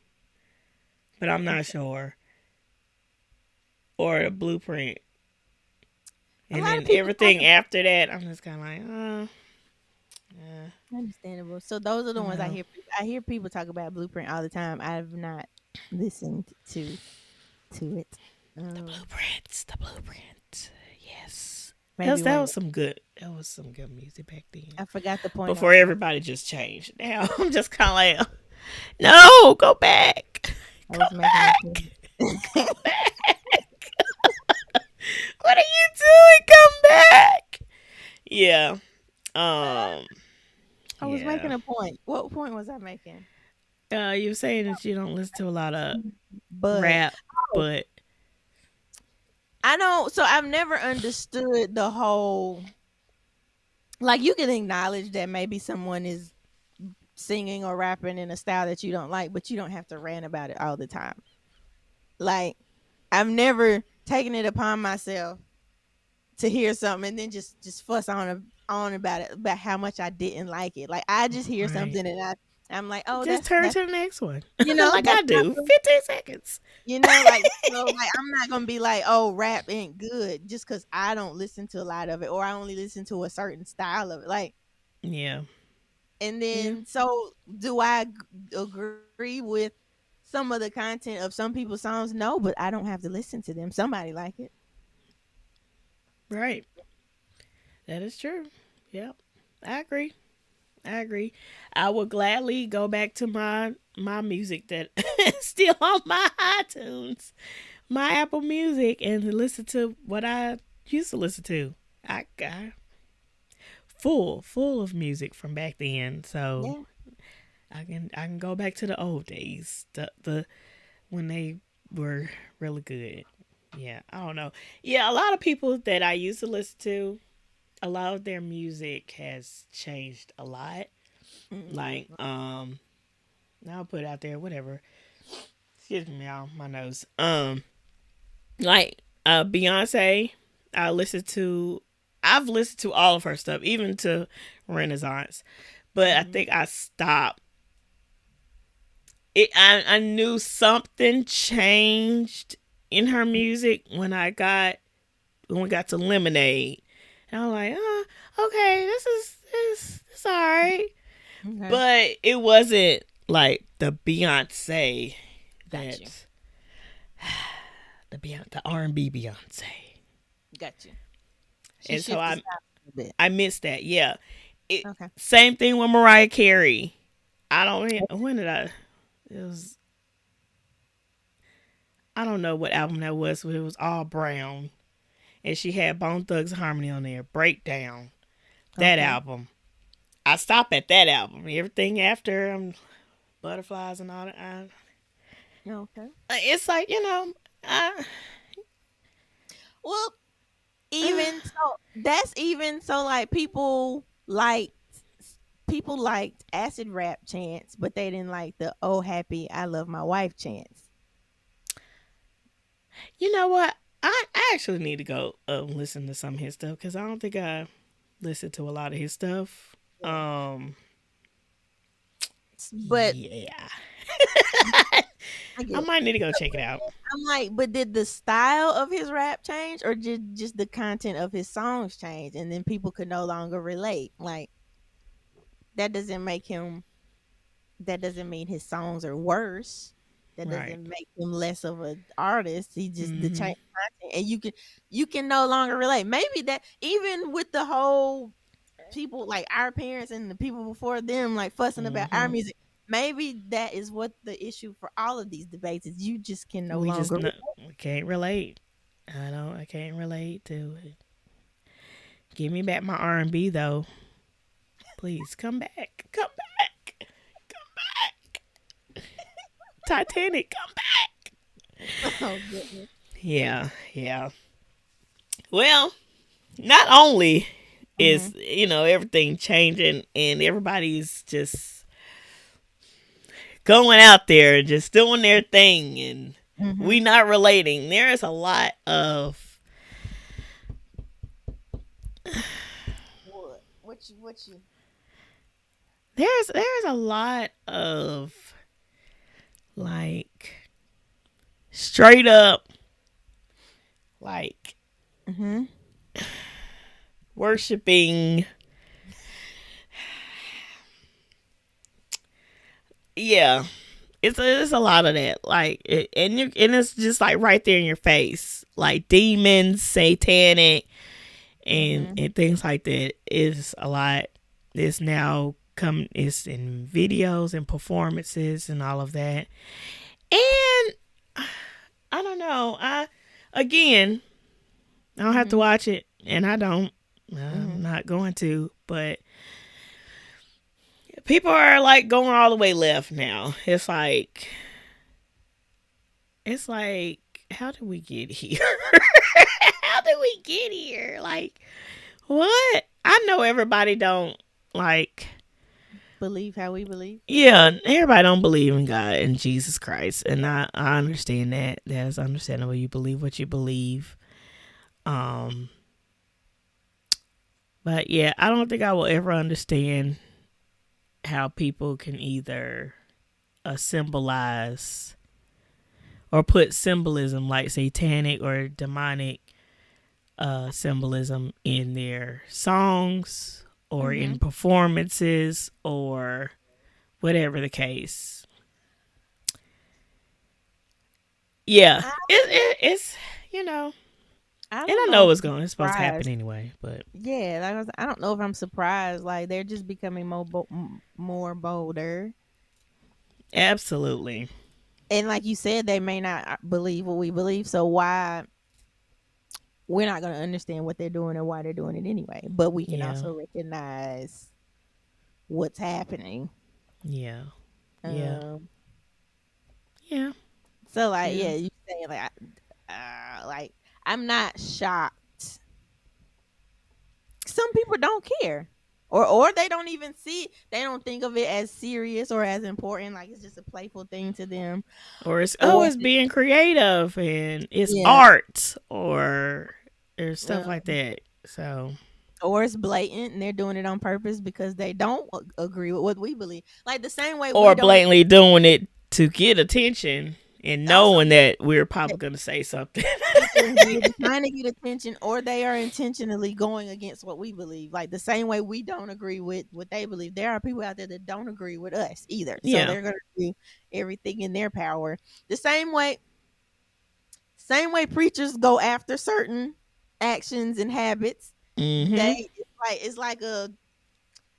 but I'm not
Okay.
sure, or the Blueprint,
A
and
lot of
then
people talk
everything
about
after that, I'm just kind of like, uh,
understandable. So those are the ones I
no,
hear. I hear people talk about Blueprint all the time. I've not listened to it.
the
Um,
Blueprints, the Blueprint, yes.
maybe
That
one
was
day.
some good. That was some good music back then.
I forgot the point I
Before
was going.
everybody just changed. Now I'm just kind of like, no, go back,
I
go
was making a
back,
point.
go back. What are you doing? Come back. Yeah. Um.
I was making
Yeah.
a point. What point was I making?
You're saying that you don't listen to a lot of
But
rap,
oh,
but
I don't. So I've never understood the whole. Like you can acknowledge that maybe someone is singing or rapping in a style that you don't like, but you don't have to rant about it all the time. Like I've never taken it upon myself to hear something and then just fuss on about it, about how much I didn't like it. Like I just hear
right.
something and I'm like, oh,
Just
that's
turn
that's
to the next one, like
that's
I
not
do.
really,
15 seconds.
like so like I'm not gonna be like, oh, rap ain't good just because I don't listen to a lot of it or I only listen to a certain style of it. Like
Yeah.
and
Yeah.
then so do I agree with some of the content of some people's songs? No, but I don't have to listen to them. Somebody like it.
Right. That is true. Yep. I agree. I agree. I would gladly go back to my music that is still on my iTunes, my Apple Music, and listen to what I used to listen to. I got full of music from back then, so
Yeah.
I can go back to the old days, the when they were really good. Yeah, I don't know. Yeah, a lot of people that I used to listen to, a lot of their music has changed a lot. Like,
Mm-mm.
I'll put it out there, whatever. Excuse me, y'all, my nose. Like, Beyonce, I listen to. I've listened to all of her stuff, even to Renaissance, but I
Mhm.
think I stopped. I knew something changed in her music when we got to Lemonade, and I'm like, oh, okay, this all right,
Okay.
but it wasn't like the Beyonce
Got you.
that the R&B Beyonce.
Got you. She
And so
shifted style a little bit.
I missed that. Yeah. It
Okay.
Same thing with Mariah Carey. I don't when did I it was I don't know what album that was, but it was all brown. And she had Bone Thugs Harmony on there. Breakdown. That
Okay.
album. I stopped at that album. Everything after Butterflies and all that.
Okay.
It's like, I,
Well, even so, that's even so. Like people liked acid rap chants, but they didn't like the "Oh Happy I Love My Wife" chants.
you know what? I actually need to go listen to some of his stuff because I don't think I listened to a lot of his stuff.
Yeah. But
Yeah.
I
I
get it.
might need to go check it out.
I'm like, but did the style of his rap change, or just the content of his songs change, and then people could no longer relate? Like that doesn't make him that doesn't mean his songs are worse. That
Right.
doesn't make him less of an artist. He just the
Mm-hmm.
change content, and you can no longer relate. Maybe that even with the whole people like our parents and the people before them like fussing about our
Hmm.
music. Maybe that is what the issue for all of these debates is. You just can no
We just
longer.
no, we can't relate. I can't relate to it. Give me back my R&B though. Please come back. Come back. Come back. Titanic, come back.
Oh goodness.
Yeah, yeah. Well, not only
Mm-hmm.
is everything changing and everybody's just going out there and just doing their thing and
Mm-hmm.
we not relating. There's a lot of
What you?
there's a lot of like straight up like
Mm-hmm.
worshiping. Yeah, it's a lot of that. Like and it's just like right there in your face. Like demons, satanic,
Mm-hmm.
and things like that is a lot. It's now come it's in videos and performances and all of that. And I don't know. Again, I don't have to
Mm-hmm.
watch it, and I don't.
Mm-hmm.
I'm not going to, but people are like going all the way left now. It's like how did we get here? How did we get here? Like what? I know everybody don't like
Believe how we believe.
yeah, everybody don't believe in God and Jesus Christ. And I understand that. That is understandable. You believe what you believe. Um but yeah, I don't think I will ever understand how people can either symbolize or put symbolism like satanic or demonic symbolism in their songs or
Mm-hmm.
in performances or whatever the case. Yeah,
I
it's you know,
I
and
don't
I
know
know
if
it's
I'm
going. It's supposed to happen
surprised.
anyway, but
Yeah, I don't know if I'm surprised. Like they're just becoming more bolder.
absolutely,
And like you said, they may not believe what we believe. So why we're not going to understand what they're doing or why they're doing it anyway. But we can
yeah,
also recognize what's happening.
yeah, yeah,
Um.
yeah,
So like,
yeah.
yeah, you saying like I'm not shocked. Some people don't care. Or they don't even see it. They don't think of it as serious or as important. Like it's just a playful thing to them.
Or it's
Or
it's being creative and it's
yeah.
art or stuff like
Um,
that. So
or it's blatant and they're doing it on purpose because they don't agree with what we believe. Like the same way we
or
don't
blatantly doing it to get attention and
also
knowing that we're probably going to say something.
either trying to get attention or they are intentionally going against what we believe. Like the same way we don't agree with what they believe, there are people out there that don't agree with us either. So
Yeah.
they're going to do everything in their power. The same way preachers go after certain actions and habits.
Mhm.
It's like a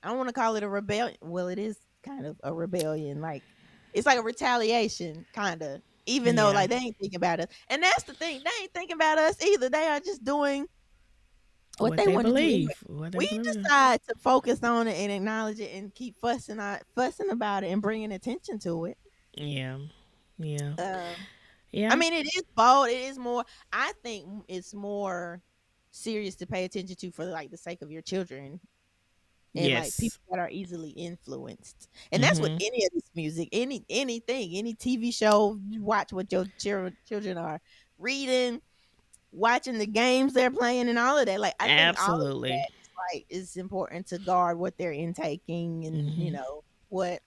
I don't want to call it a rebellion. Well, it is kind of a rebellion. Like it's like a retaliation, kind of. Even though
Yeah.
like they ain't thinking about us, and that's the thing, they ain't thinking about us either. They are just doing what
What
they
they
want to do anyway.
believe. What they
We
believe.
decide to focus on it and acknowledge it and keep fussing about it and bringing attention to it.
Yeah. Yeah.
Um, I
Yeah.
mean, it is bold. It is more. I think it's more serious to pay attention to for like the sake of your children and like people
Yes.
that are easily influenced. And that's with
Mhm.
any of this music, anything, any TV show. You watch what your children are reading, watching the games they're playing, and all of that. Like I think all of
Absolutely.
that is like it's important to guard what they're intaking, and
Mhm.
what.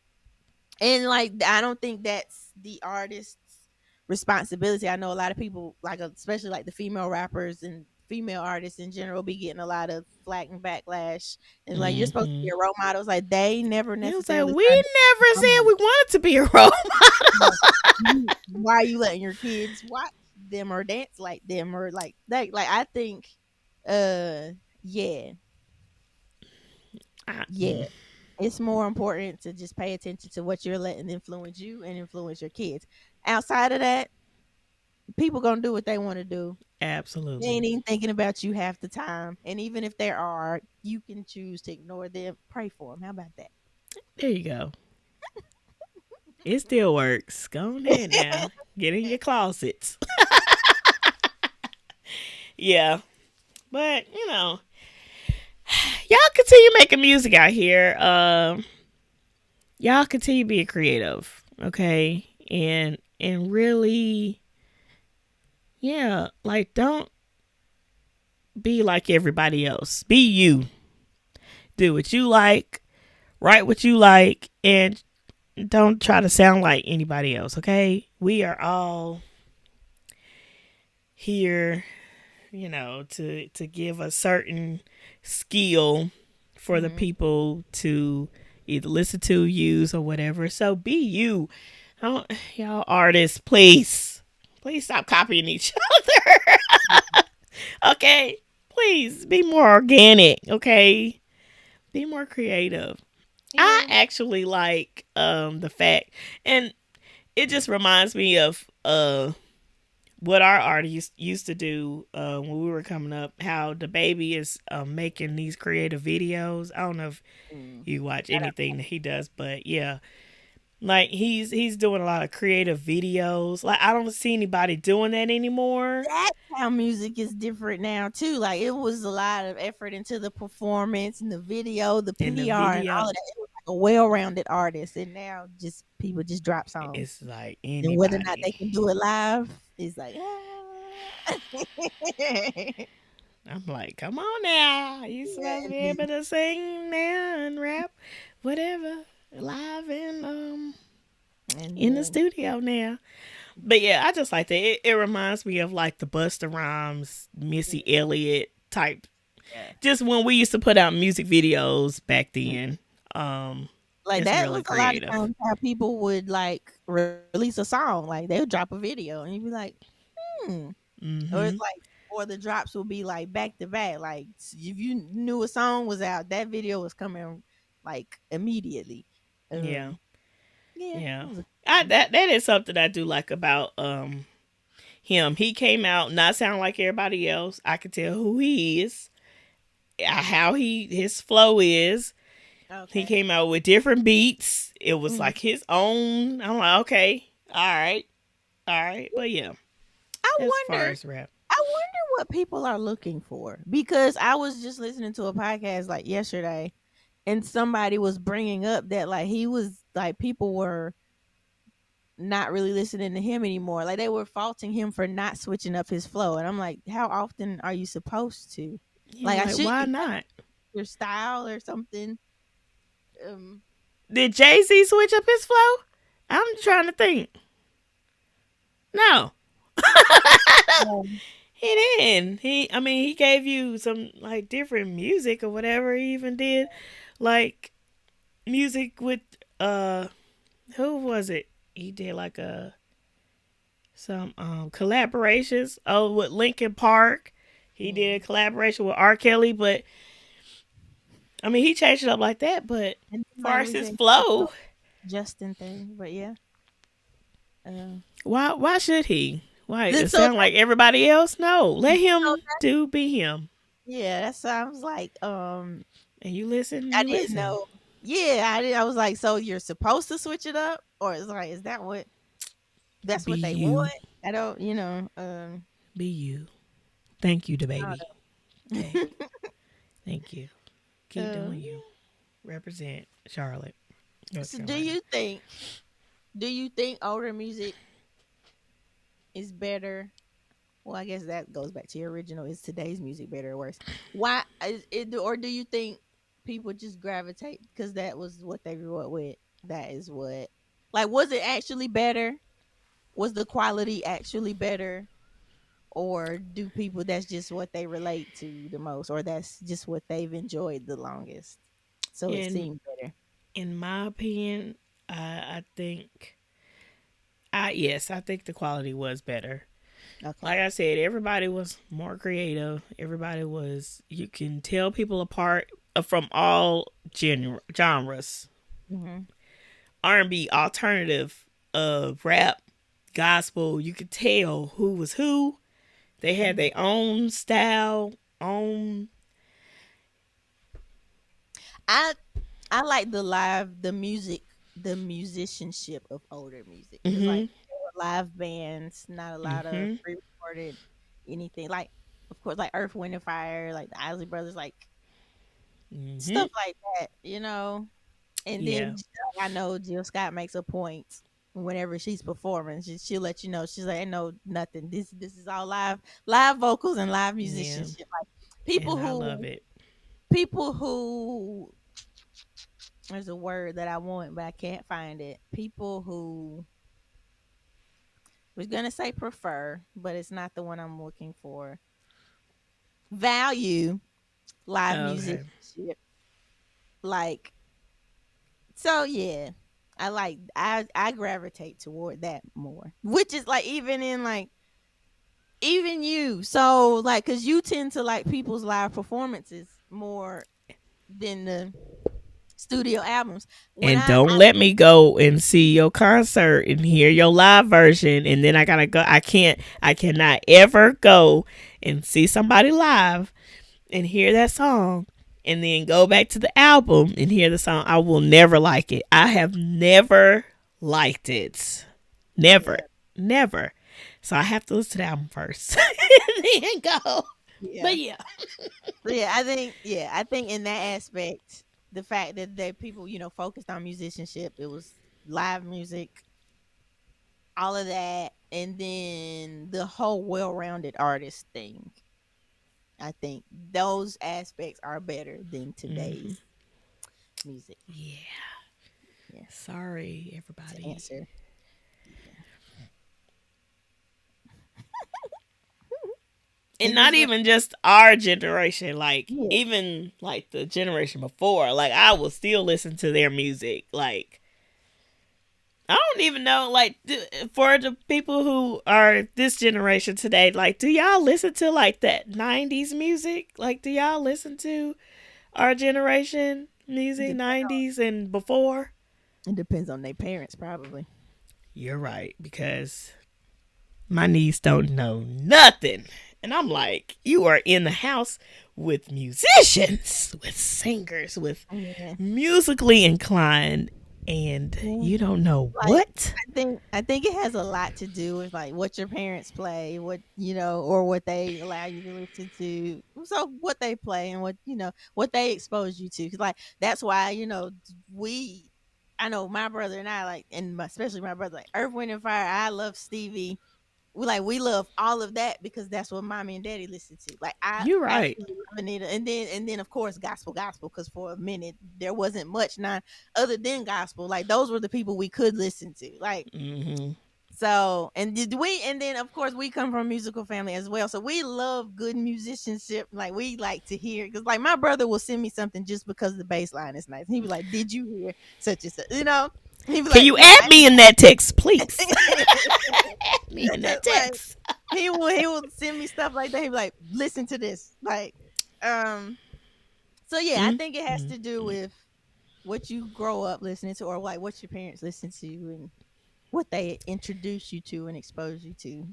And like I don't think that's the artist's responsibility. I know a lot of people, like especially like the female rappers and female artists in general, be getting a lot of flack and backlash. And like you're supposed to be
Mhm.
a role model. It's like they never
He was like,
necessarily
we
trying to
never said
promote.
we wanted to be a role
Like, why are you letting your kids watch them or dance like them or like that? Like I think, uh, yeah, Yeah. It's more important to just pay attention to what you're letting influence you and influence your kids. Outside of that, people gonna do what they want to do. They
Absolutely.
ain't even thinking about you half the time. And even if there are, you can choose to ignore them. Pray for them. How about
There you go. It still works. Go ahead now. Get in your closets. Yeah. But, y'all continue making music out here. Y'all continue being creative, okay? And really, yeah, like don't be like everybody else. Be you. Do what you like, write what you like, and don't try to sound like anybody else, okay? We are all here, to give a certain skill for the
that?
people to either listen to, use, or whatever. So be you. Don't, y'all artists, please stop copying each other. Okay, please be more organic. Okay, be more creative. I
Yeah.
actually like the fact, and it just reminds me of what our artists used to do when we were coming up. How the baby is making these creative videos. I don't know if
Mm.
you watch
I don't-
anything that he does, but yeah, like he's doing a lot of creative videos. Like I don't see anybody doing that anymore.
That's how music is different now too. Like it was a lot of effort into the performance and the video, the
In the
PR, and
video,
all of that. It was like a well-rounded artist, and now just people just drop songs,
it's like
and whether or not they
anybody.
can do it live is like, ah.
I'm like, come on now. You supposed to be
Yeah,
able to sing now and rap, whatever, live and
and
in the studio now. But yeah, I just like that. It reminds me of like the Busta Rhymes, Missy Elliott type.
yeah.
Just when we used to put out music videos back
Mm.
then.
Like
It's
that
really
was a lot of
creative.
times how people would like release a song. Like they would drop a video, and you'd be like, hmm. Or it's
Mm-hmm.
like, or the drops will be like back to back. Like if you knew a song was out, that video was coming like immediately.
Yeah.
Um, yeah, it
Yeah.
was a
I that is something I do like about him. He came out not sound like everybody else. I could tell who he is, how his flow is. He
okay.
came out with different beats. It was
Mm.
like his own. I'm like, okay, all right. But yeah,
I
as far
wonder.
as rap,
I wonder what people are looking for because I was just listening to a podcast like yesterday, and somebody was bringing up that like he was like people were not really listening to him anymore. Like they were faulting him for not switching up his flow. And I'm like, how often are you supposed to?
yeah,
Like I
like
should
why
you
not?
your style or something. Um
Did Jay-Z switch up his flow? I'm trying to think. No,
um,
he didn't. I mean, he gave you some like different music or whatever. He even did like music with who was it? He did like some collaborations. Oh, with Linkin Park, he did
mm,
a collaboration with R. Kelly. But I mean, he changed it up like that. But
and
as
then,
far
like
as
we
his
said,
flow,
Justin thing. But yeah. Uh,
why should he? Why it
so
sound like everybody else? No, let
so
him do be him.
yeah, that sounds like
And you listen,
I
you
didn't
listen.
know. Yeah, I was like, so you're supposed to switch it up? Or it's like, is that what that's
Be
what they want?
you.
I don't,
Be you. Thank you, the
I
baby.
don't
Okay.
know.
Thank you. Keep
uh,
doing you. Represent Charlotte, North
so
Carolina.
do you think older music is better? Well, I guess that goes back to your original. Is today's music better or worse? Why is it, or do you think people just gravitate because that was what they grew up with? That is what, like, was it actually better? Was the quality actually better? Or do people that's just what they relate to the most, or that's just what they've enjoyed the longest? So it
In
seemed better.
in my opinion, I think I think the quality was better.
Okay.
Like I said, everybody was more creative. Everybody was, you can tell people apart from all genres.
Mm-hmm.
R&B, alternative, rap, gospel. You could tell who was who. They had
Mm-hmm.
their own style, own.
I I like the music, the musicianship of older music. Cause like
Mhm.
there were live bands, not a lot of
Mhm.
pre-recorded anything. Like of course, like Earth, Wind and Fire, like the Isley Brothers, like
Mhm.
stuff like that, you know. And
Yeah.
then I know Jill Scott makes a point whenever she's performing. She'll let you know. She's like, I know nothing. This is all live vocals and live
Yeah.
musicianship. Like people
And I love
who
it.
people who there's a word that I want, but I can't find it. People who was gonna say prefer, but it's not the one I'm looking for. Value live
Okay.
musicianship. Like so yeah. I gravitate toward that more. Which is like even in like even you. So like cause you tend to like people's live performances more than the studio albums. When
And don't let me go and see your concert and hear your live version and then I gotta go. I cannot ever go and see somebody live and hear that song and then go back to the album and hear the song. I will never like it. I have never liked it. Never.
yeah,
Never. So I have to listen to the album first and then go.
yeah.
But yeah.
So yeah, I think in that aspect, the fact that people, you know, focused on musicianship, it was live music, all of that, and then the whole well-rounded artist thing. I think those aspects are better than
Mm-hmm.
today's music.
Yeah.
Yeah,
Sorry,
to
everybody.
answer. Yeah,
And
it
not
is what.
even just our generation, like
Yeah,
even like the generation before, like I will still listen to their music. Like I don't even know, like for the people who are this generation today, like do y'all listen to like that '90s music? Like do y'all listen to our generation music,
dep-
'90s and before?
it depends on their parents, probably.
You're right, because my niece don't know nothing. And I'm like, you are in the house with musicians, with singers, with
Yeah,
musically inclined, and
yeah.
you don't know
Like
what?
I think it has a lot to do with like what your parents play, what you know, or what they allow you to listen to. So what they play and what you know, what they expose you to. 'Cause like that's why you know we. I know my brother and I like, and especially my brother, like Earth, Wind and Fire. I love Stevie. We love all of that because that's what mommy and daddy listen to. Like I
You're right.
absolutely love Anita, and then of course gospel because for a minute there wasn't much not other than gospel. Like those were the people we could listen to. Like
Mm-hmm.
so, and did we, and then of course we come from a musical family as well. So we love good musicianship. Like we like to hear because like my brother will send me something just because the bass line is nice. He'd be like, "Did you hear such and such?" You know, he'd be
Can
like,
you
"No,
add me in that text, please? Add me in that
like
text.
he will send me stuff like that. He'd be like, listen to this. Like, um, so yeah, I think it has to do
Mm-hmm.
with what you grow up listening to, or like what your parents listen to, and what they introduce you to and expose you to.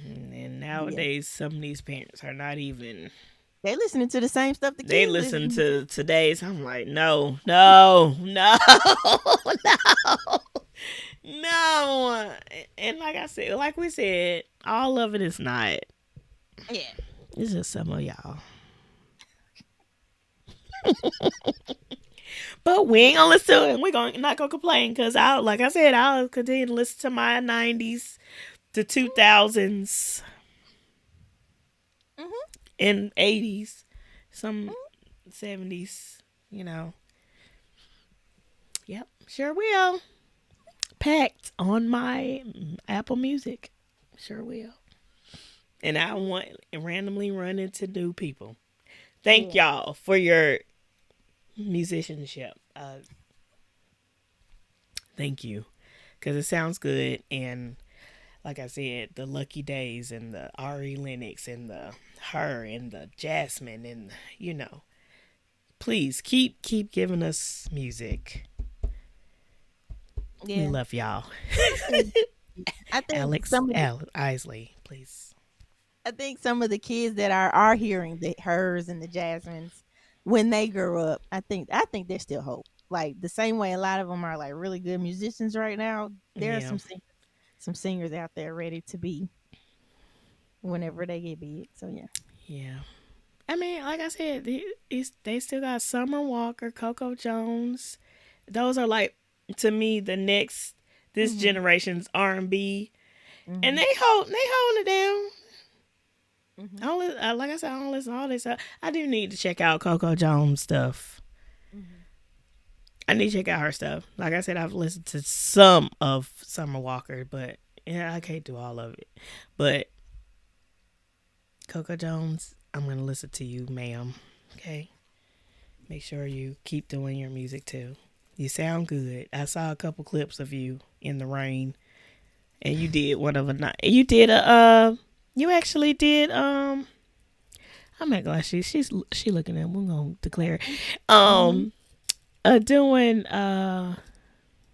And
Yeah,
nowadays, some of these parents are not even.
they listening to the same stuff the
They
kids
listen
listening to.
to today's. I'm like, no, no, no, no, no. And like I said, like we said, all of it is not.
Yeah,
It's just some of y'all. But we
yeah.
ain't gonna listen to it. We gonna not gonna complain because like I said, I'll continue to listen to my '90s, the 2000s,
Mm-hmm,
and '80s, some
hmm
'70s. You know, yep, sure will. Packed on my Apple Music, sure will. And I want randomly run into new people. Thank
yeah,
y'all for your musicianship. Thank you, because it sounds good. And like I said, the Lucky Days and the Ari Lennox and the Her and the Jasmine and you know, please keep giving us music. We
Yeah,
love y'all.
I think I think some of the
Isley, please.
I think some of the kids that are hearing the hers and the Jasmines when they grow up, I think there's still hope. Like the same way a lot of them are like really good musicians right now. There are
Yeah,
some singers out there ready to be whenever they get big. So yeah.
yeah. I mean, like I said, they still got Summer Walker, Coco Jones. Those are like to me the next this
Mhm.
generation's R&B, and
Mhm.
they holding it down.
Mhm.
Like I said, I don't listen to all this. I do need to check out Coco Jones stuff.
Mhm.
I need to check out her stuff. Like I said, I've listened to some of Summer Walker, but yeah, I can't do all of it. But Coco Jones, I'm gonna listen to you, ma'am. Okay, make sure you keep doing your music too. You sound good. I saw a couple clips of you in the rain, and you did one of a night. You did a you actually did I'm not gonna she looking at. We're gonna declare
Mhm.
um doing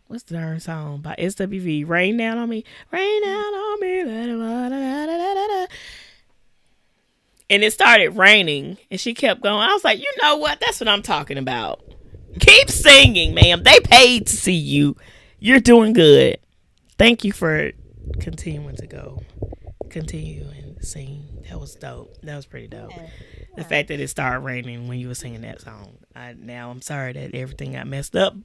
what's the darn song by SWV? Rain down on me, rain down on me, and it started raining, and she kept going. I was like, you know what? That's what I'm talking about. Keep singing, ma'am. They paid to see you. You're doing good. Thank you for continuing to go, continue and sing. That was dope. That was pretty dope.
Yeah.
The
Yeah.
fact that it started raining when you were singing that song. Now I'm sorry that everything got messed up,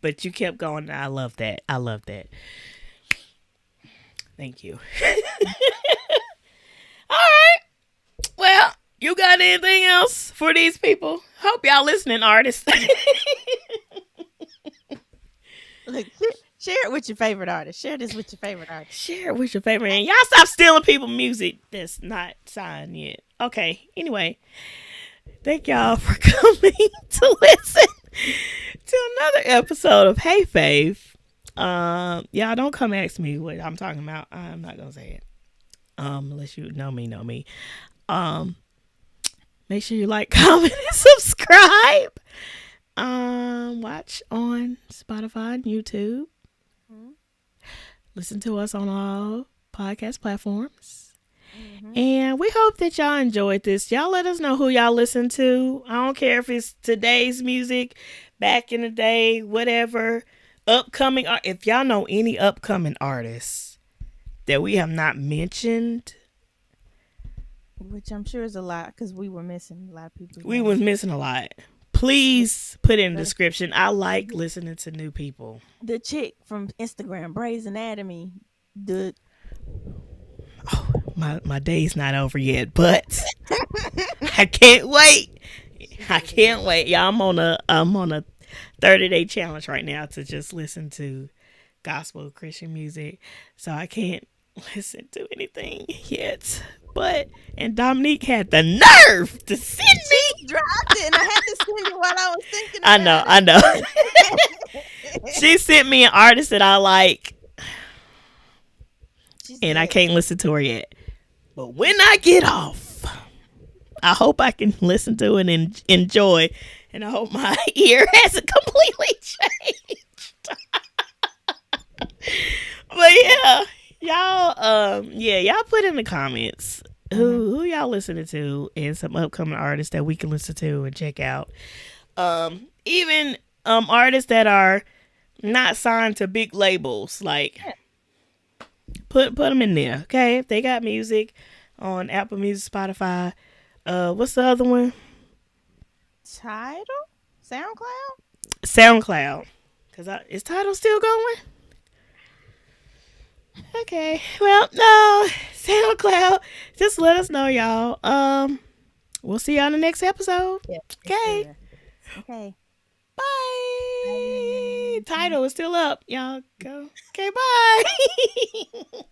but you kept going. I love that. I love that. Thank you. All right. Well, you got anything else for these people? Hope y'all listening, artists.
Look, share it with your favorite artist. Share this with your favorite artist.
Share it with your favorite. And y'all stop stealing people music that's not signed yet. Okay. Anyway, thank y'all for coming to listen to another episode of Hey Fave. Y'all don't come ask me what I'm talking about. I'm not gonna say it. Unless you know me. Um, make sure you like, comment, and subscribe. Watch on Spotify and YouTube.
Mhm.
Listen to us on all podcast platforms.
Mhm.
And we hope that y'all enjoyed this. Y'all let us know who y'all listen to. I don't care if it's today's music, back in the day, whatever. Upcoming, if y'all know any upcoming artists that we have not mentioned,
Which I'm sure is a lot because we were missing a lot of people's
we was
names.
missing a lot. Please put in the
Let us-
description. I like listening to new people.
The chick from Instagram, Bray's Anatomy, the
Oh, my day's not over yet, but I can't wait.
she
I
really
can't
good.
wait. Y'all, I'm on a 30-day challenge right now to just listen to gospel Christian music. So I can't listen to anything yet. But and Dominique had the nerve to send
She
me.
dropped it, and I had to send it while I was thinking
I know,
about
I know.
it.
She sent me an artist that I like,
She
and I
said,
can't listen to her yet. But when I get off, I hope I can listen to it and enjoy. And I hope my ear hasn't completely changed. But yeah, y'all put in the comments
mhm.
who y'all listening to and some upcoming artists that we can listen to and check out. Even artists that are not signed to big labels, like
Yeah.
put them in there, okay? If they got music on Apple Music, Spotify, what's the other one?
Title, SoundCloud.
SoundCloud. Cause is Title still going? Okay. Well, no. SoundCloud. Just let us know, y'all. We'll see you on the next episode.
Yeah, it's
Okay.
there. Okay.
Bye.
Bye.
Title is still up. Y'all go. Okay, bye.